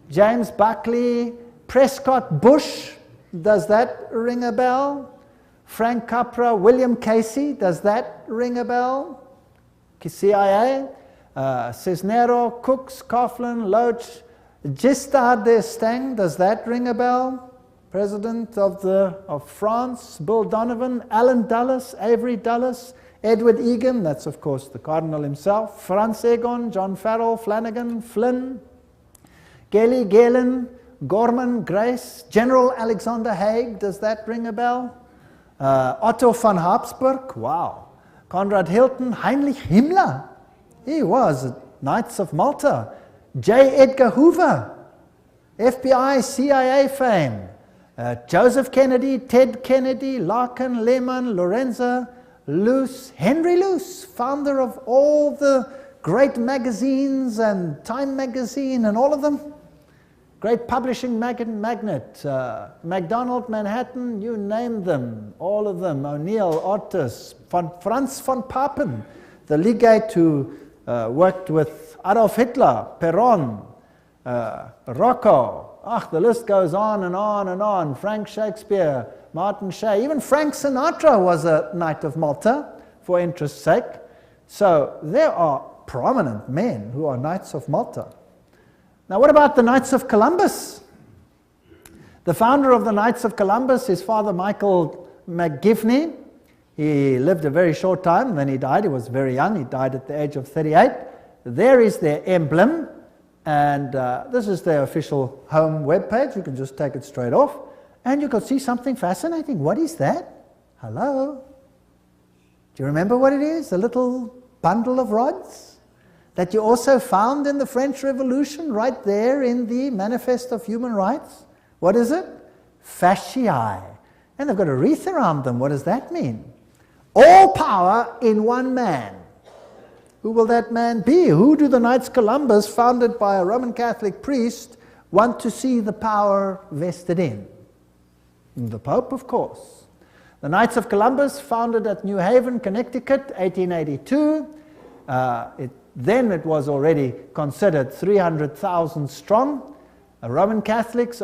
James Buckley, Prescott Bush. Does that ring a bell? Frank Capra, William Casey. Does that ring a bell? CIA, Cisnero, Cooks, Coughlin, Loach, Giscard d'Estaing. Does that ring a bell? President of France, Bill Donovan, Alan Dulles, Avery Dulles, Edward Egan, that's of course the Cardinal himself, Franz Egon, John Farrell, Flanagan, Flynn, Gelly, Galen, Gorman, Grace, General Alexander Haig. Does that ring a bell? Otto von Habsburg, wow. Conrad Hilton, Heinrich Himmler, he was Knights of Malta. J. Edgar Hoover, FBI, CIA fame. Joseph Kennedy, Ted Kennedy, Larkin, Lehman, Lorenzo, Luce, Henry Luce, founder of all the great magazines and Time magazine and all of them. Great publishing magnate, MacDonald, Manhattan, you name them, all of them. O'Neill, Otis, Franz von Papen, the legate who worked with Adolf Hitler, Perón, Rocco. The list goes on and on and on. Frank Shakespeare, Martin Shea, even Frank Sinatra was a Knight of Malta, for interest's sake. So there are prominent men who are Knights of Malta. Now what about the Knights of Columbus? The founder of the Knights of Columbus is Father Michael McGivney. He lived a very short time, then he died. He was very young. He died at the age of 38. There is their emblem, and this is their official home webpage. You can just take it straight off, and you can see something fascinating. What is that? Hello? Do you remember what it is? A little bundle of rods that you also found in the French Revolution, right there in the Manifest of Human Rights. What is it? Fasciae. And they've got a wreath around them. What does that mean? All power in one man. Who will that man be? Who do the Knights Columbus, founded by a Roman Catholic priest, want to see the power vested in? The Pope, of course. The Knights of Columbus, founded at New Haven, Connecticut, 1882. Then it was already considered 300,000 strong. Only Roman Catholics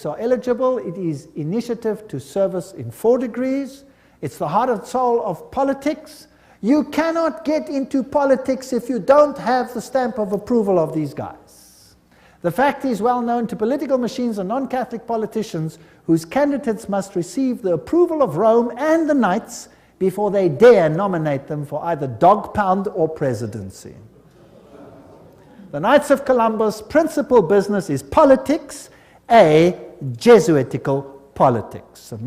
are eligible. It is initiative to service in 4 degrees. It's the heart and soul of politics. You cannot get into politics if you don't have the stamp of approval of these guys. The fact is well known to political machines and non-Catholic politicians whose candidates must receive the approval of Rome and the Knights before they dare nominate them for either dog pound or presidency. The Knights of Columbus' principal business is politics, a Jesuitical politics. A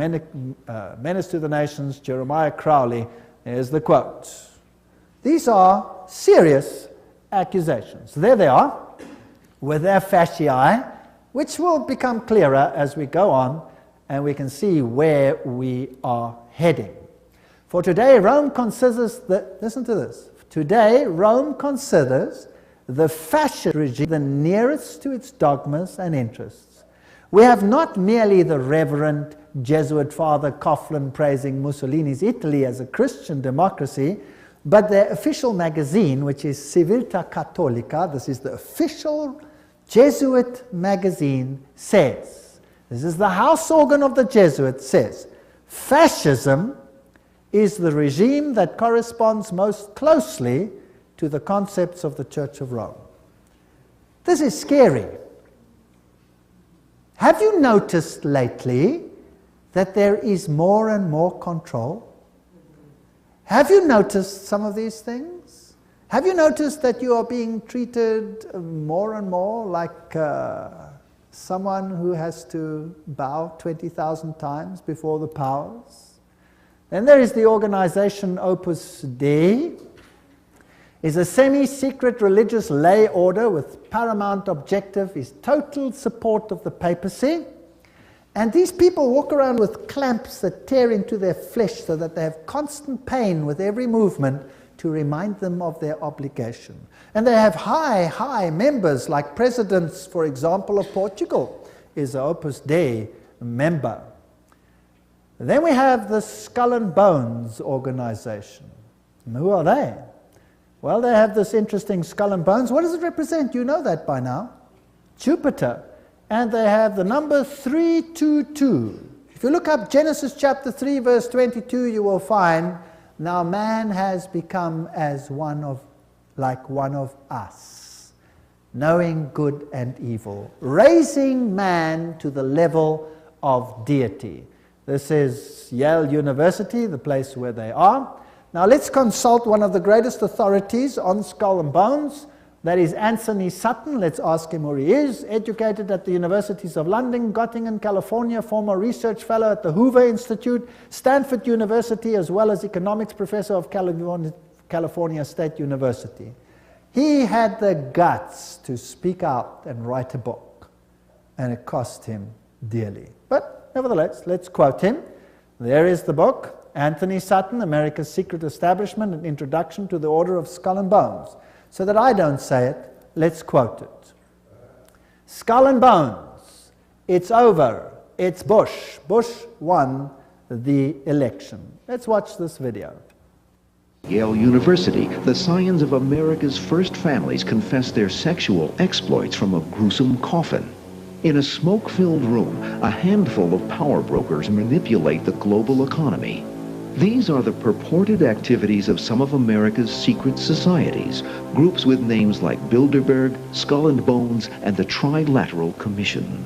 menace to the nations, Jeremiah Crowley, there's the quote. These are serious accusations. There they are, with their fasciae, which will become clearer as we go on, and we can see where we are heading. For today, Rome considers listen to this. Today, Rome considers the fascist regime the nearest to its dogmas and interests. We have not merely the Reverend Jesuit Father Coughlin praising Mussolini's Italy as a Christian democracy, but their official magazine, which is Civiltà Cattolica, this is the official Jesuit magazine, says, this is the house organ of the Jesuits, says, fascism is the regime that corresponds most closely to the concepts of the Church of Rome. This is scary. Have you noticed lately that there is more and more control? Have you noticed some of these things? Have you noticed that you are being treated more and more like someone who has to bow 20,000 times before the powers? Then there is the organization Opus Dei. Is a semi-secret religious lay order with paramount objective is total support of the papacy. And these people walk around with clamps that tear into their flesh so that they have constant pain with every movement to remind them of their obligation. And they have high members, like presidents, for example, of Portugal is an Opus Dei member. Then we have the Skull and Bones organization. And who are they? Well, they have this interesting skull and bones. What does it represent? You know that by now. Jupiter. And they have the number 322. If you look up Genesis chapter 3, verse 22, you will find, now man has become like one of us, knowing good and evil, raising man to the level of deity. This is Yale University, the place where they are. Now let's consult one of the greatest authorities on skull and bones. That is Anthony Sutton. Let's ask him who he is. Educated at the Universities of London, Göttingen, California, former research fellow at the Hoover Institute, Stanford University, as well as economics professor of California State University. He had the guts to speak out and write a book, and it cost him dearly. But nevertheless, let's quote him. There is the book. Anthony Sutton, America's Secret Establishment, an Introduction to the Order of Skull and Bones. So that I don't say it, let's quote it. Skull and Bones, it's over, it's Bush. Bush won the election. Let's watch this video. Yale University, the scions of America's first families confess their sexual exploits from a gruesome coffin. In a smoke-filled room, a handful of power brokers manipulate the global economy. These are the purported activities of some of America's secret societies, groups with names like Bilderberg, Skull and Bones, and the Trilateral Commission.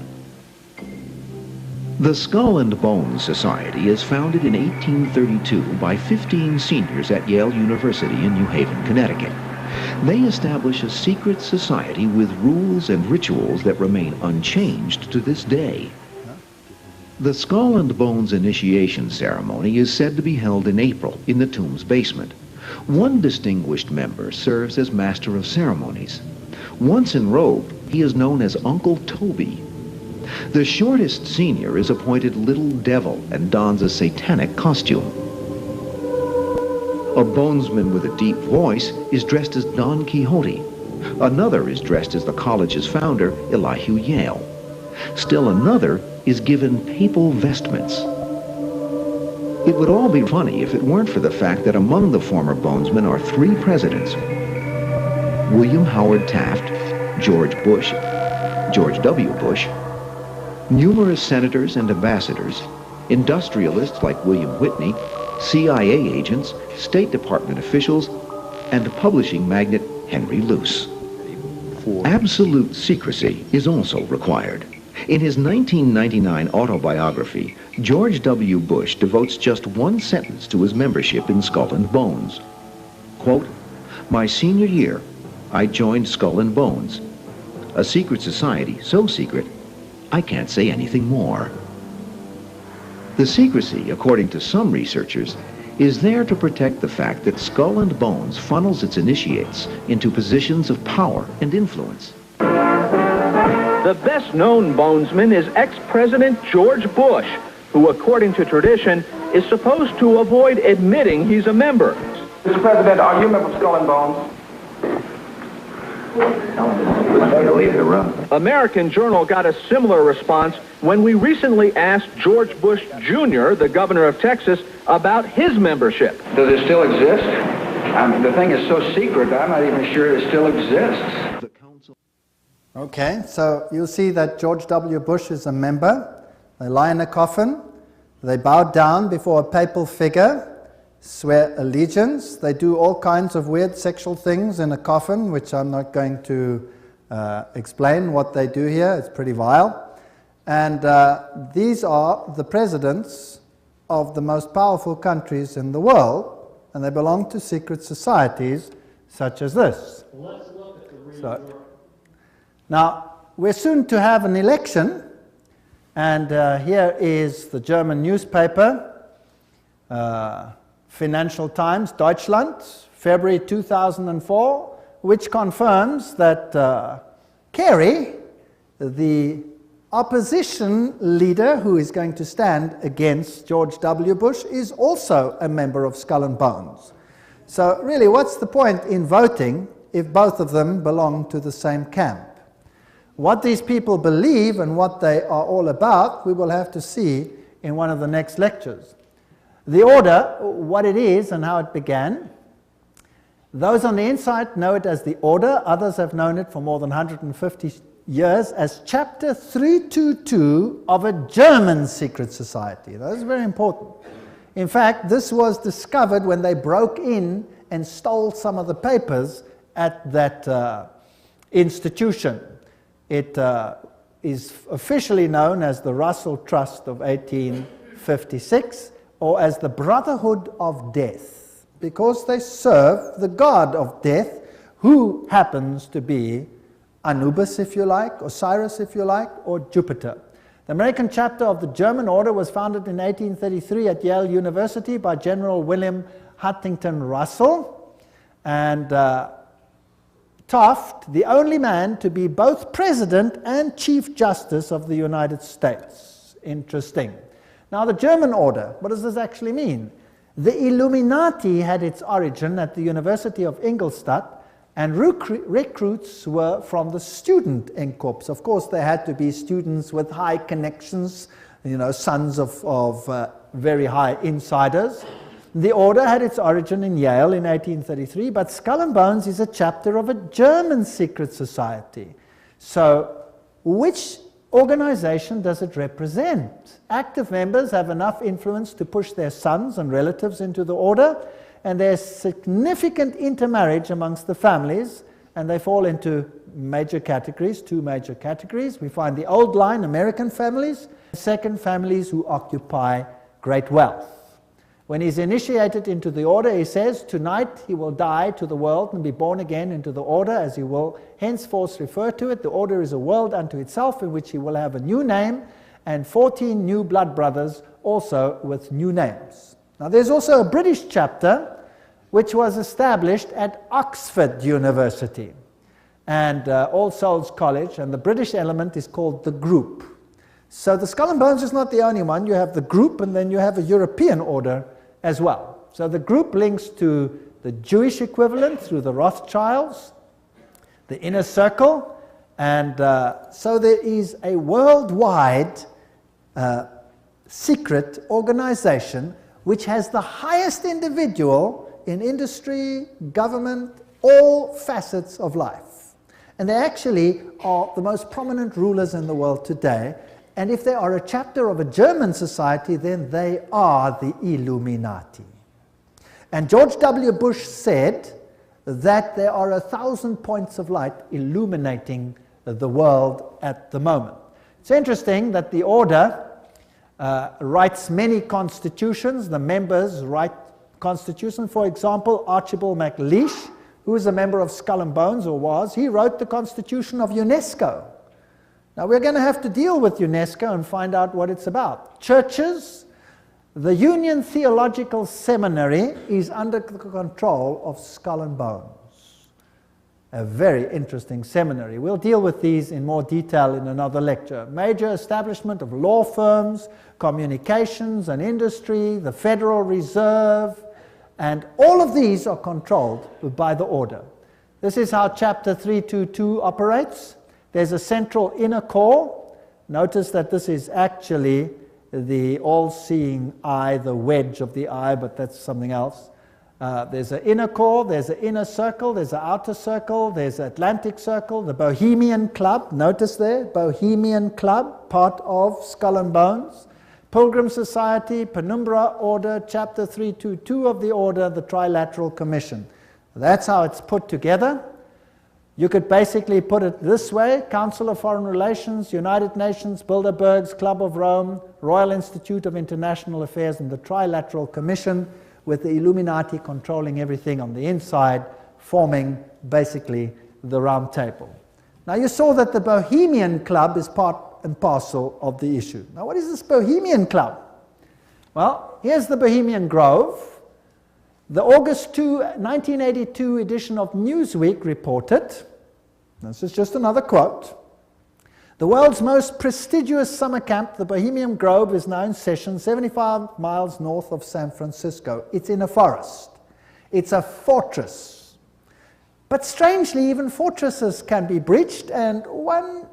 The Skull and Bones Society is founded in 1832 by 15 seniors at Yale University in New Haven, Connecticut. They establish a secret society with rules and rituals that remain unchanged to this day. The Skull and Bones initiation ceremony is said to be held in April in the tomb's basement. One distinguished member serves as master of ceremonies. Once in robe, he is known as Uncle Toby. The shortest senior is appointed Little Devil and dons a satanic costume. A bonesman with a deep voice is dressed as Don Quixote. Another is dressed as the college's founder, Elihu Yale. Still another is given papal vestments. It would all be funny if it weren't for the fact that among the former bonesmen are 3 presidents: William Howard Taft, George Bush, George W. Bush, numerous senators and ambassadors, industrialists like William Whitney, CIA agents, State Department officials, and publishing magnate Henry Luce. Absolute secrecy is also required. In his 1999 autobiography, George W. Bush devotes just one sentence to his membership in Skull and Bones. Quote, "My senior year, I joined Skull and Bones, a secret society so secret, I can't say anything more." The secrecy, according to some researchers, is there to protect the fact that Skull and Bones funnels its initiates into positions of power and influence. The best-known bonesman is ex-President George Bush, who, according to tradition, is supposed to avoid admitting he's a member. Mr. President, are you a member of Skull and Bones? American Journal got a similar response when we recently asked George Bush Jr., the governor of Texas, about his membership. Does it still exist? I mean, the thing is so secret, I'm not even sure it still exists. Okay, so you'll see that George W. Bush is a member. They lie in a coffin. They bow down before a papal figure, swear allegiance. They do all kinds of weird sexual things in a coffin, which I'm not going to explain what they do here. It's pretty vile. And these are the presidents of the most powerful countries in the world, and they belong to secret societies such as this. Let's look at the real world. Now, we're soon to have an election, and here is the German newspaper, Financial Times, Deutschland, February 2004, which confirms that Kerry, the opposition leader who is going to stand against George W. Bush, is also a member of Skull and Bones. So really, what's the point in voting if both of them belong to the same camp? What these people believe and what they are all about, we will have to see in one of the next lectures. The order, what it is and how it began. Those on the inside know it as the order. Others have known it for more than 150 years as Chapter 322 of a German secret society. That is very important. In fact, this was discovered when they broke in and stole some of the papers at that institution. It is officially known as the Russell Trust of 1856, or as the Brotherhood of Death, because they serve the god of death, who happens to be Anubis, if you like, Osiris, if you like, or Jupiter. The American chapter of the German order was founded in 1833 at Yale University by General William Huntington Russell, and Taft, the only man to be both President and Chief Justice of the United States. Interesting. Now, the German order, what does this actually mean? The Illuminati had its origin at the University of Ingolstadt, and recruits were from the student Corps. Of course, they had to be students with high connections, you know, sons of very high insiders. The order had its origin in Yale in 1833, but Skull and Bones is a chapter of a German secret society. So, which organization does it represent? Active members have enough influence to push their sons and relatives into the order, and there's significant intermarriage amongst the families, and they fall into major categories, two major categories. We find the old line, American families. Second, families who occupy great wealth. When he's initiated into the order, he says, tonight he will die to the world and be born again into the order, as he will henceforth refer to it. The order is a world unto itself, in which he will have a new name, and 14 new blood brothers also with new names. Now there's also a British chapter which was established at Oxford University and All Souls College, and the British element is called the Group. So the Skull and Bones is not the only one. You have the Group, and then you have a European order as well. So the Group links to the Jewish equivalent through the Rothschilds, the Inner Circle, and so there is a worldwide secret organization which has the highest individual in industry, government, all facets of life. And they actually are the most prominent rulers in the world today. And if they are a chapter of a German society, then they are the Illuminati. And George W. Bush said that there are 1,000 points of light illuminating the world at the moment. It's interesting that the order writes many constitutions. The members write constitutions. For example, Archibald MacLeish, who is a member of Skull and Bones, or was, he wrote the constitution of UNESCO. Now we're going to have to deal with UNESCO and find out what it's about. Churches, the Union Theological Seminary is under the control of Skull and Bones. A very interesting seminary. We'll deal with these in more detail in another lecture. Major establishment of law firms, communications and industry, the Federal Reserve, and all of these are controlled by the order. This is how Chapter 322 operates. There's a central inner core. Notice that this is actually the all-seeing eye, the wedge of the eye, but that's something else. There's an inner core, there's an inner circle, there's an outer circle, there's an Atlantic circle, the Bohemian Club, notice there, Bohemian Club, part of Skull and Bones. Pilgrim Society, Penumbra Order, Chapter 322 of the Order, the Trilateral Commission. That's how it's put together. You could basically put it this way: Council of Foreign Relations, United Nations, Bilderberg's Club of Rome, Royal Institute of International Affairs, and the Trilateral Commission, with the Illuminati controlling everything on the inside, forming basically the round table. Now you saw that the Bohemian Club is part and parcel of the issue. Now what is this Bohemian Club? Well, here's the Bohemian Grove. The August 2, 1982 edition of Newsweek reported, this is just another quote, the world's most prestigious summer camp, the Bohemian Grove, is now in session 75 miles north of San Francisco. It's in a forest. It's a fortress. But strangely, even fortresses can be breached, and one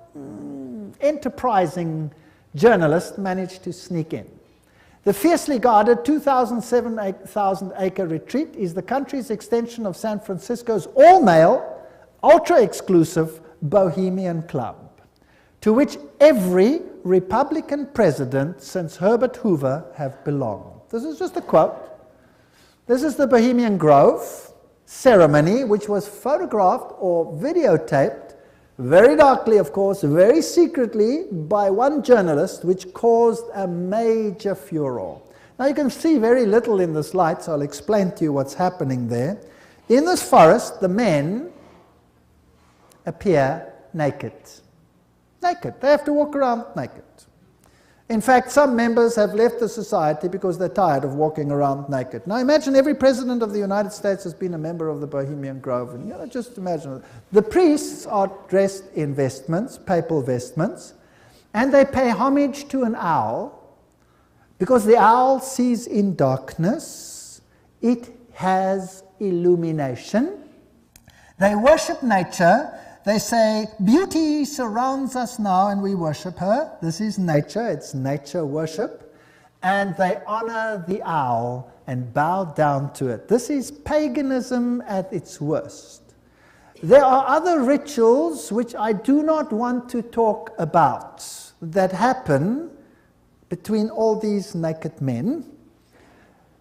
enterprising journalist managed to sneak in. The fiercely guarded 2,000-acre retreat is the country's extension of San Francisco's all-male, ultra-exclusive Bohemian Club, to which every Republican president since Herbert Hoover have belonged. This is just a quote. This is the Bohemian Grove ceremony, which was photographed or videotaped very darkly, of course, very secretly, by one journalist, which caused a major furor. Now you can see very little in this light, so I'll explain to you what's happening there. In this forest, the men appear naked. Naked. They have to walk around naked. In fact, some members have left the society because they're tired of walking around naked. Now imagine every president of the United States has been a member of the Bohemian Grove. And just imagine. The priests are dressed in vestments, papal vestments, and they pay homage to an owl because the owl sees in darkness. It has illumination. They worship nature. They say, beauty surrounds us now and we worship her. This is nature, it's nature worship. And they honor the owl and bow down to it. This is paganism at its worst. There are other rituals which I do not want to talk about that happen between all these naked men.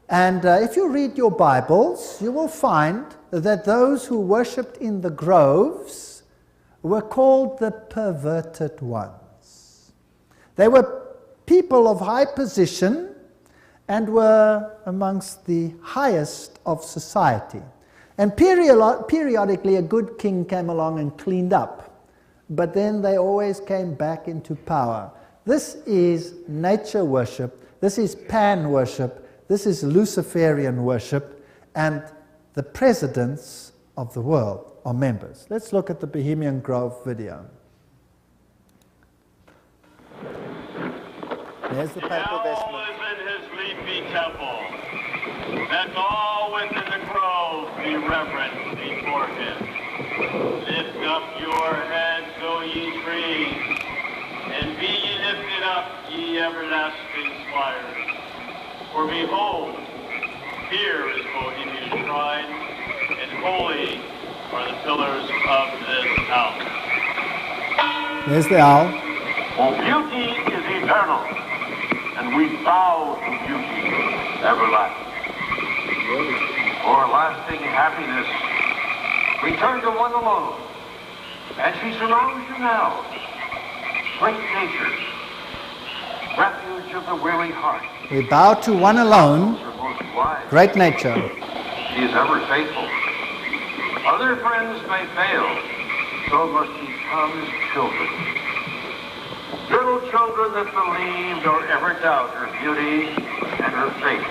And if you read your Bibles, you will find that those who worshipped in the groves were called the perverted ones. They were people of high position and were amongst the highest of society. And periodically a good king came along and cleaned up, but then they always came back into power. This is nature worship, this is pan worship, this is Luciferian worship, and the presidents of the world are members. Let's look at the Bohemian Grove video. There's the papal vestment. In his leafy temple, let all within the grove be reverent before him. Lift up your heads, O ye trees, and be ye lifted up, ye everlasting spires. For behold, here is Bohemia's shrine, and holy are the pillars of this house. There's the owl. For beauty is eternal, and we bow to beauty everlasting. For lasting happiness, return to one alone, and she surrounds you now. Great nature, refuge of the weary heart. We bow to one alone, great nature. She is ever faithful. Other friends may fail, so must ye come as children. Little children that believe nor ever doubt her beauty and her faith.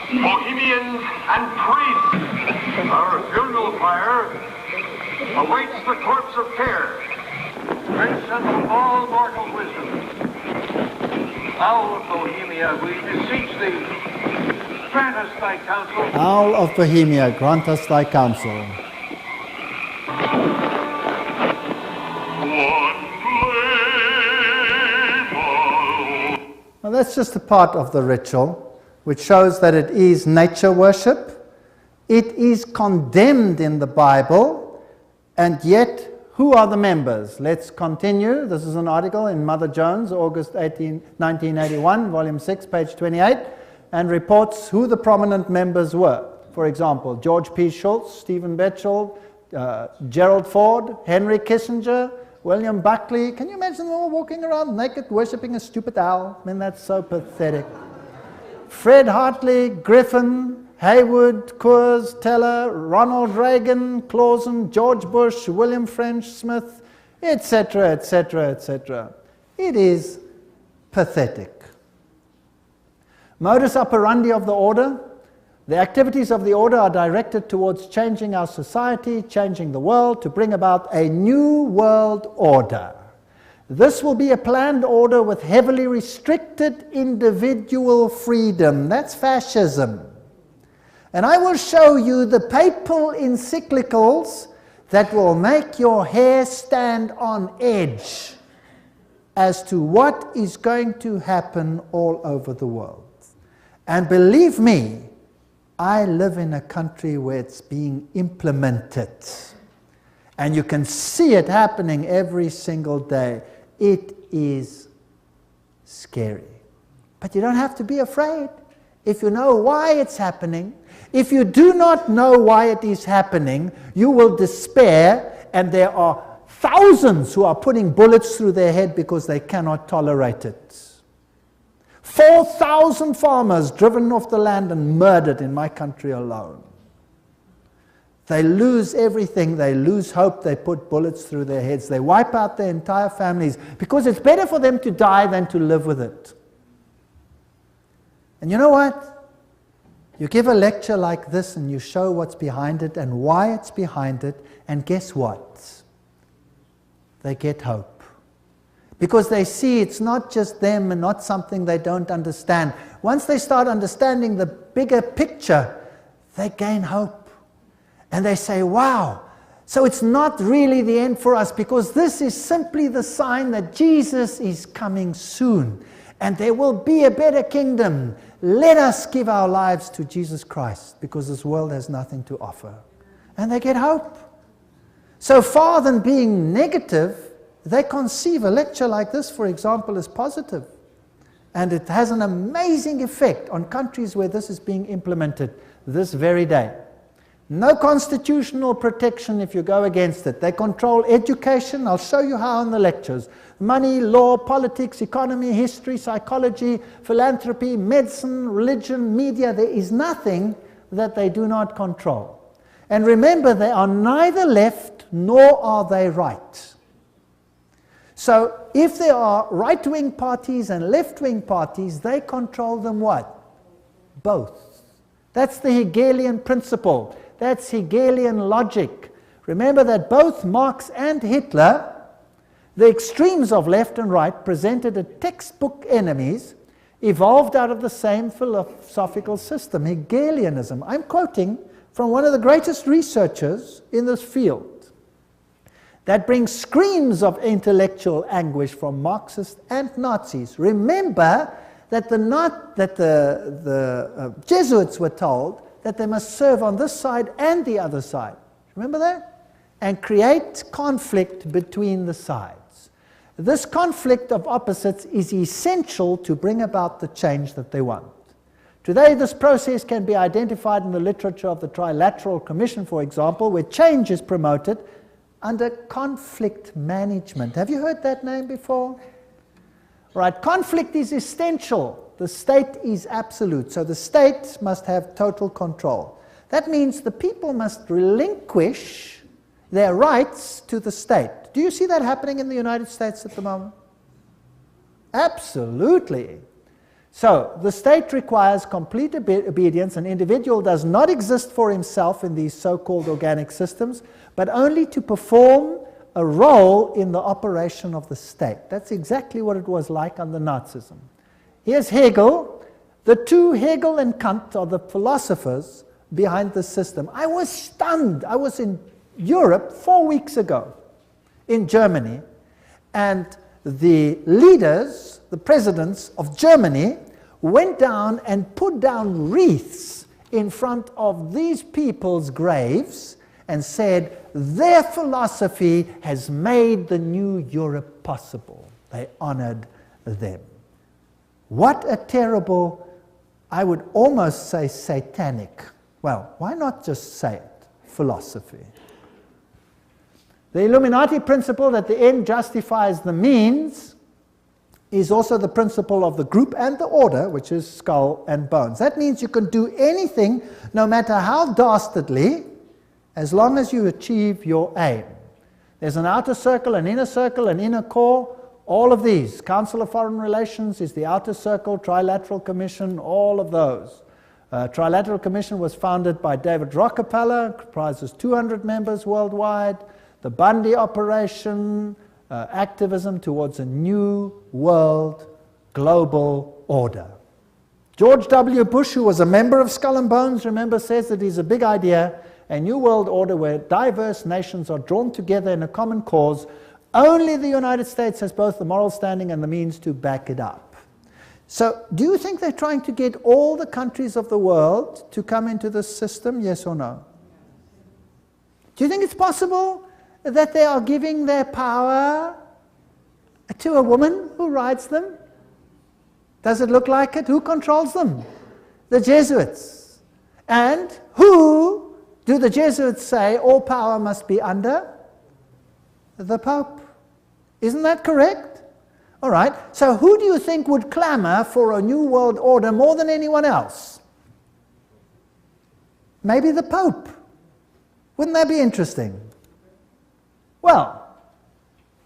Bohemians and priests, our funeral pyre awaits the corpse of care. Grandson of all mortal wisdom. Owl of Bohemia, we beseech thee, grant us thy counsel. Owl of Bohemia, grant us thy counsel. Now that's just a part of the ritual, which shows that it is nature worship. It is condemned in the Bible, and yet who are the members? Let's continue. This is an article in Mother Jones, August 1981, volume 6, page 28, and reports who the prominent members were. For example, George P. Schultz, Stephen Batchelor, Gerald Ford, Henry Kissinger, William Buckley. Can you imagine them all walking around naked, worshipping a stupid owl? I mean, that's so pathetic. Fred Hartley, Griffin, Haywood, Coors, Teller, Ronald Reagan, Clausen, George Bush, William French Smith, etc., etc., etc. It is pathetic. Modus operandi of the order. The activities of the order are directed towards changing our society, changing the world, to bring about a new world order. This will be a planned order with heavily restricted individual freedom. That's fascism. And I will show you the papal encyclicals that will make your hair stand on edge as to what is going to happen all over the world. And believe me, I live in a country where it's being implemented. And you can see it happening every single day. It is scary. But you don't have to be afraid if you know why it's happening. If you do not know why it is happening, you will despair, and there are thousands who are putting bullets through their head because they cannot tolerate it. 4,000 farmers driven off the land and murdered in my country alone. They lose everything, they lose hope, they put bullets through their heads, they wipe out their entire families because it's better for them to die than to live with it. And you know what? You give a lecture like this and you show what's behind it and why it's behind it, and guess what? They get hope. Because they see it's not just them and not something they don't understand. Once they start understanding the bigger picture, they gain hope. And they say, wow, so it's not really the end for us, because this is simply the sign that Jesus is coming soon. And there will be a better kingdom. Let us give our lives to Jesus Christ, because this world has nothing to offer. And they get hope. So far than being negative, they conceive a lecture like this, for example, as positive. And it has an amazing effect on countries where this is being implemented this very day. No constitutional protection if you go against it. They control education. I'll show you how in the lectures. Money, law, politics, economy, history, psychology, philanthropy, medicine, religion, media. There is nothing that they do not control. And remember, they are neither left nor are they right. So if there are right-wing parties and left-wing parties, they control them what? Both. That's the Hegelian principle. That's Hegelian logic. Remember that both Marx and Hitler, the extremes of left and right, presented as textbook enemies, evolved out of the same philosophical system, Hegelianism. I'm quoting from one of the greatest researchers in this field. That brings screams of intellectual anguish from Marxists and Nazis. Remember that the Jesuits were told that they must serve on this side and the other side. Remember that? And create conflict between the sides. This conflict of opposites is essential to bring about the change that they want. Today, this process can be identified in the literature of the Trilateral Commission, for example, where change is promoted under conflict management. Have you heard that name before? Right, conflict is essential. The state is absolute. So the state must have total control. That means the people must relinquish their rights to the state. Do you see that happening in the United States at the moment? Absolutely. So the state requires complete obedience. An individual does not exist for himself in these so-called organic systems, but only to perform a role in the operation of the state. That's exactly what it was like under Nazism. Here's Hegel. The two, Hegel and Kant, are the philosophers behind the system. I was stunned. I was in Europe 4 weeks ago, in Germany, and the leaders, the presidents of Germany, went down and put down wreaths in front of these people's graves and said, their philosophy has made the new Europe possible. They honored them. What a terrible, I would almost say satanic, well, why not just say it, philosophy. The Illuminati principle that the end justifies the means is also the principle of the group and the order, which is skull and bones. That means you can do anything, no matter how dastardly, as long as you achieve your aim. There's an outer circle, an inner core, all of these. Council of Foreign Relations is the outer circle, Trilateral Commission, all of those. Trilateral Commission was founded by David Rockefeller, comprises 200 members worldwide. The Bundy operation, activism towards a new world global order. George W. Bush, who was a member of Skull and Bones, remember, says that it's a big idea, a new world order where diverse nations are drawn together in a common cause. Only the United States has both the moral standing and the means to back it up. So, do you think they're trying to get all the countries of the world to come into this system, yes or no? Do you think it's possible that they are giving their power to a woman who rides them? Does it look like it? Who controls them? The Jesuits. And who do the Jesuits say all power must be under? The Pope. Isn't that correct? All right. So who do you think would clamor for a new world order more than anyone else? Maybe the Pope. Wouldn't that be interesting? Well,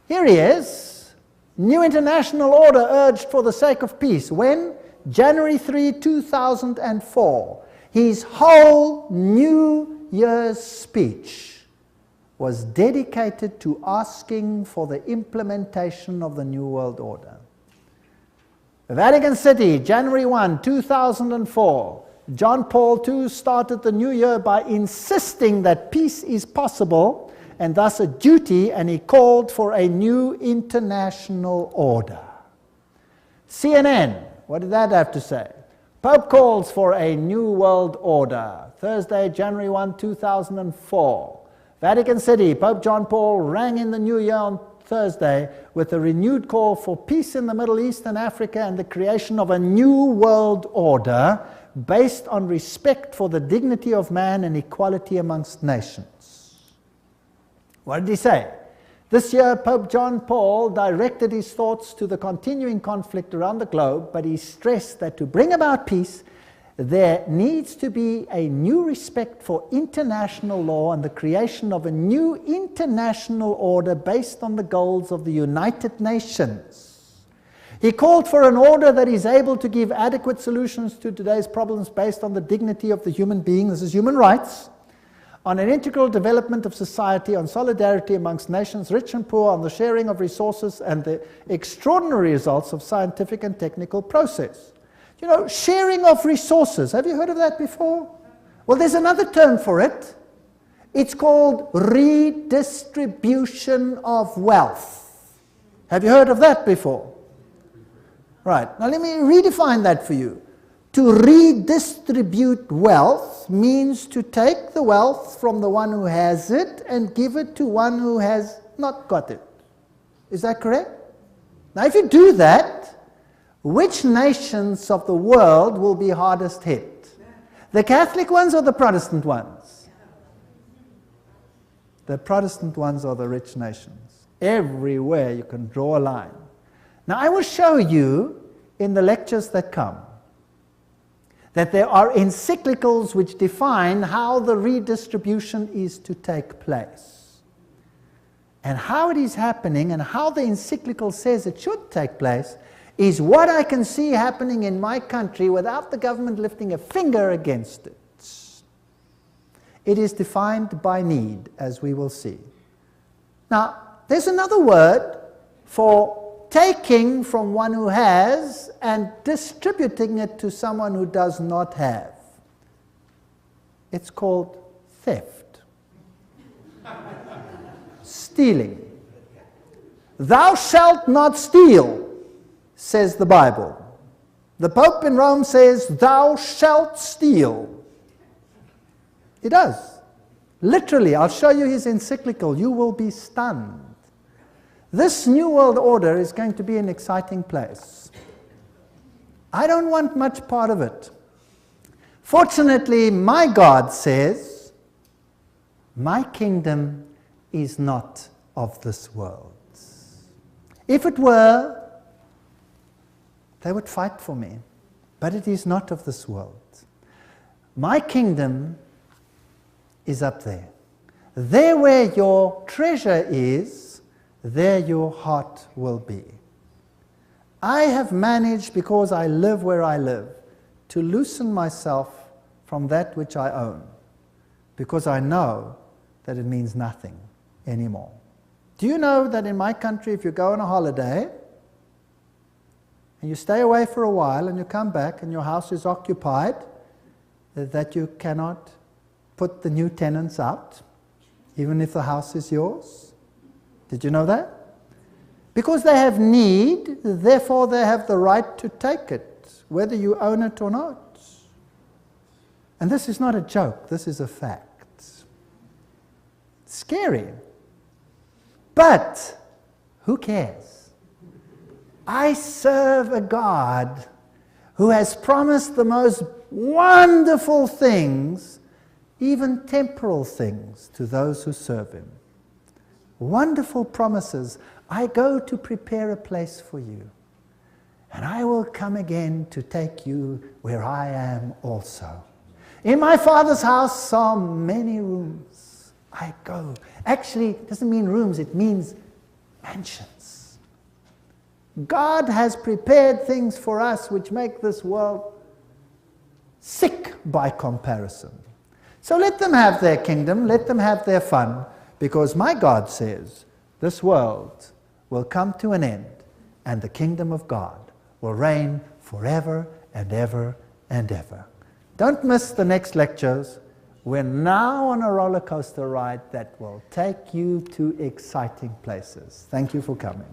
here he is. New international order urged for the sake of peace. When? January 3, 2004. His whole New Year's speech was dedicated to asking for the implementation of the New World Order. Vatican City, January 1, 2004. John Paul II started the new year by insisting that peace is possible and thus a duty, and he called for a new international order. CNN, what did that have to say? Pope calls for a new world order. Thursday, January 1, 2004. Vatican City, Pope John Paul rang in the new year on Thursday with a renewed call for peace in the Middle East and Africa and the creation of a new world order based on respect for the dignity of man and equality amongst nations. What did he say? This year, Pope John Paul directed his thoughts to the continuing conflict around the globe, but he stressed that to bring about peace, there needs to be a new respect for international law and the creation of a new international order based on the goals of the United Nations. He called for an order that is able to give adequate solutions to today's problems based on the dignity of the human being, this is human rights, on an integral development of society, on solidarity amongst nations, rich and poor, on the sharing of resources and the extraordinary results of scientific and technical process. You know, sharing of resources, have you heard of that before? Well, there's another term for it. It's called redistribution of wealth. Have you heard of that before? Right, now let me redefine that for you. To redistribute wealth means to take the wealth from the one who has it and give it to one who has not got it. Is that correct? Now if you do that, which nations of the world will be hardest hit? The Catholic ones or the Protestant ones? The Protestant ones are the rich nations. Everywhere you can draw a line. Now I will show you in the lectures that come that there are encyclicals which define how the redistribution is to take place. And how it is happening and how the encyclical says it should take place is what I can see happening in my country without the government lifting a finger against it. It is defined by need, as we will see. Now, there's another word for taking from one who has and distributing it to someone who does not have. It's called theft. Stealing. Thou shalt not steal, says the Bible. The Pope in Rome says, thou shalt steal. He does. Literally, I'll show you his encyclical. You will be stunned. This New World Order is going to be an exciting place. I don't want much part of it. Fortunately, my God says, my kingdom is not of this world. If it were, they would fight for me. But it is not of this world. My kingdom is up there. There where your treasure is, there your heart will be. I have managed, because I live where I live, to loosen myself from that which I own, because I know that it means nothing anymore. Do you know that in my country, if you go on a holiday, and you stay away for a while, and you come back, and your house is occupied, that you cannot put the new tenants out, even if the house is yours? Did you know that? Because they have need, therefore they have the right to take it, whether you own it or not. And this is not a joke, this is a fact. Scary. But who cares? I serve a God who has promised the most wonderful things, even temporal things, to those who serve him. Wonderful promises. I go to prepare a place for you, and I will come again to take you where I am also. In my Father's house are many rooms. I go. Actually, it doesn't mean rooms, it means mansions. God has prepared things for us which make this world sick by comparison. So let them have their kingdom, let them have their fun, because my God says this world will come to an end and the kingdom of God will reign forever and ever and ever. Don't miss the next lectures. We're now on a roller coaster ride that will take you to exciting places. Thank you for coming.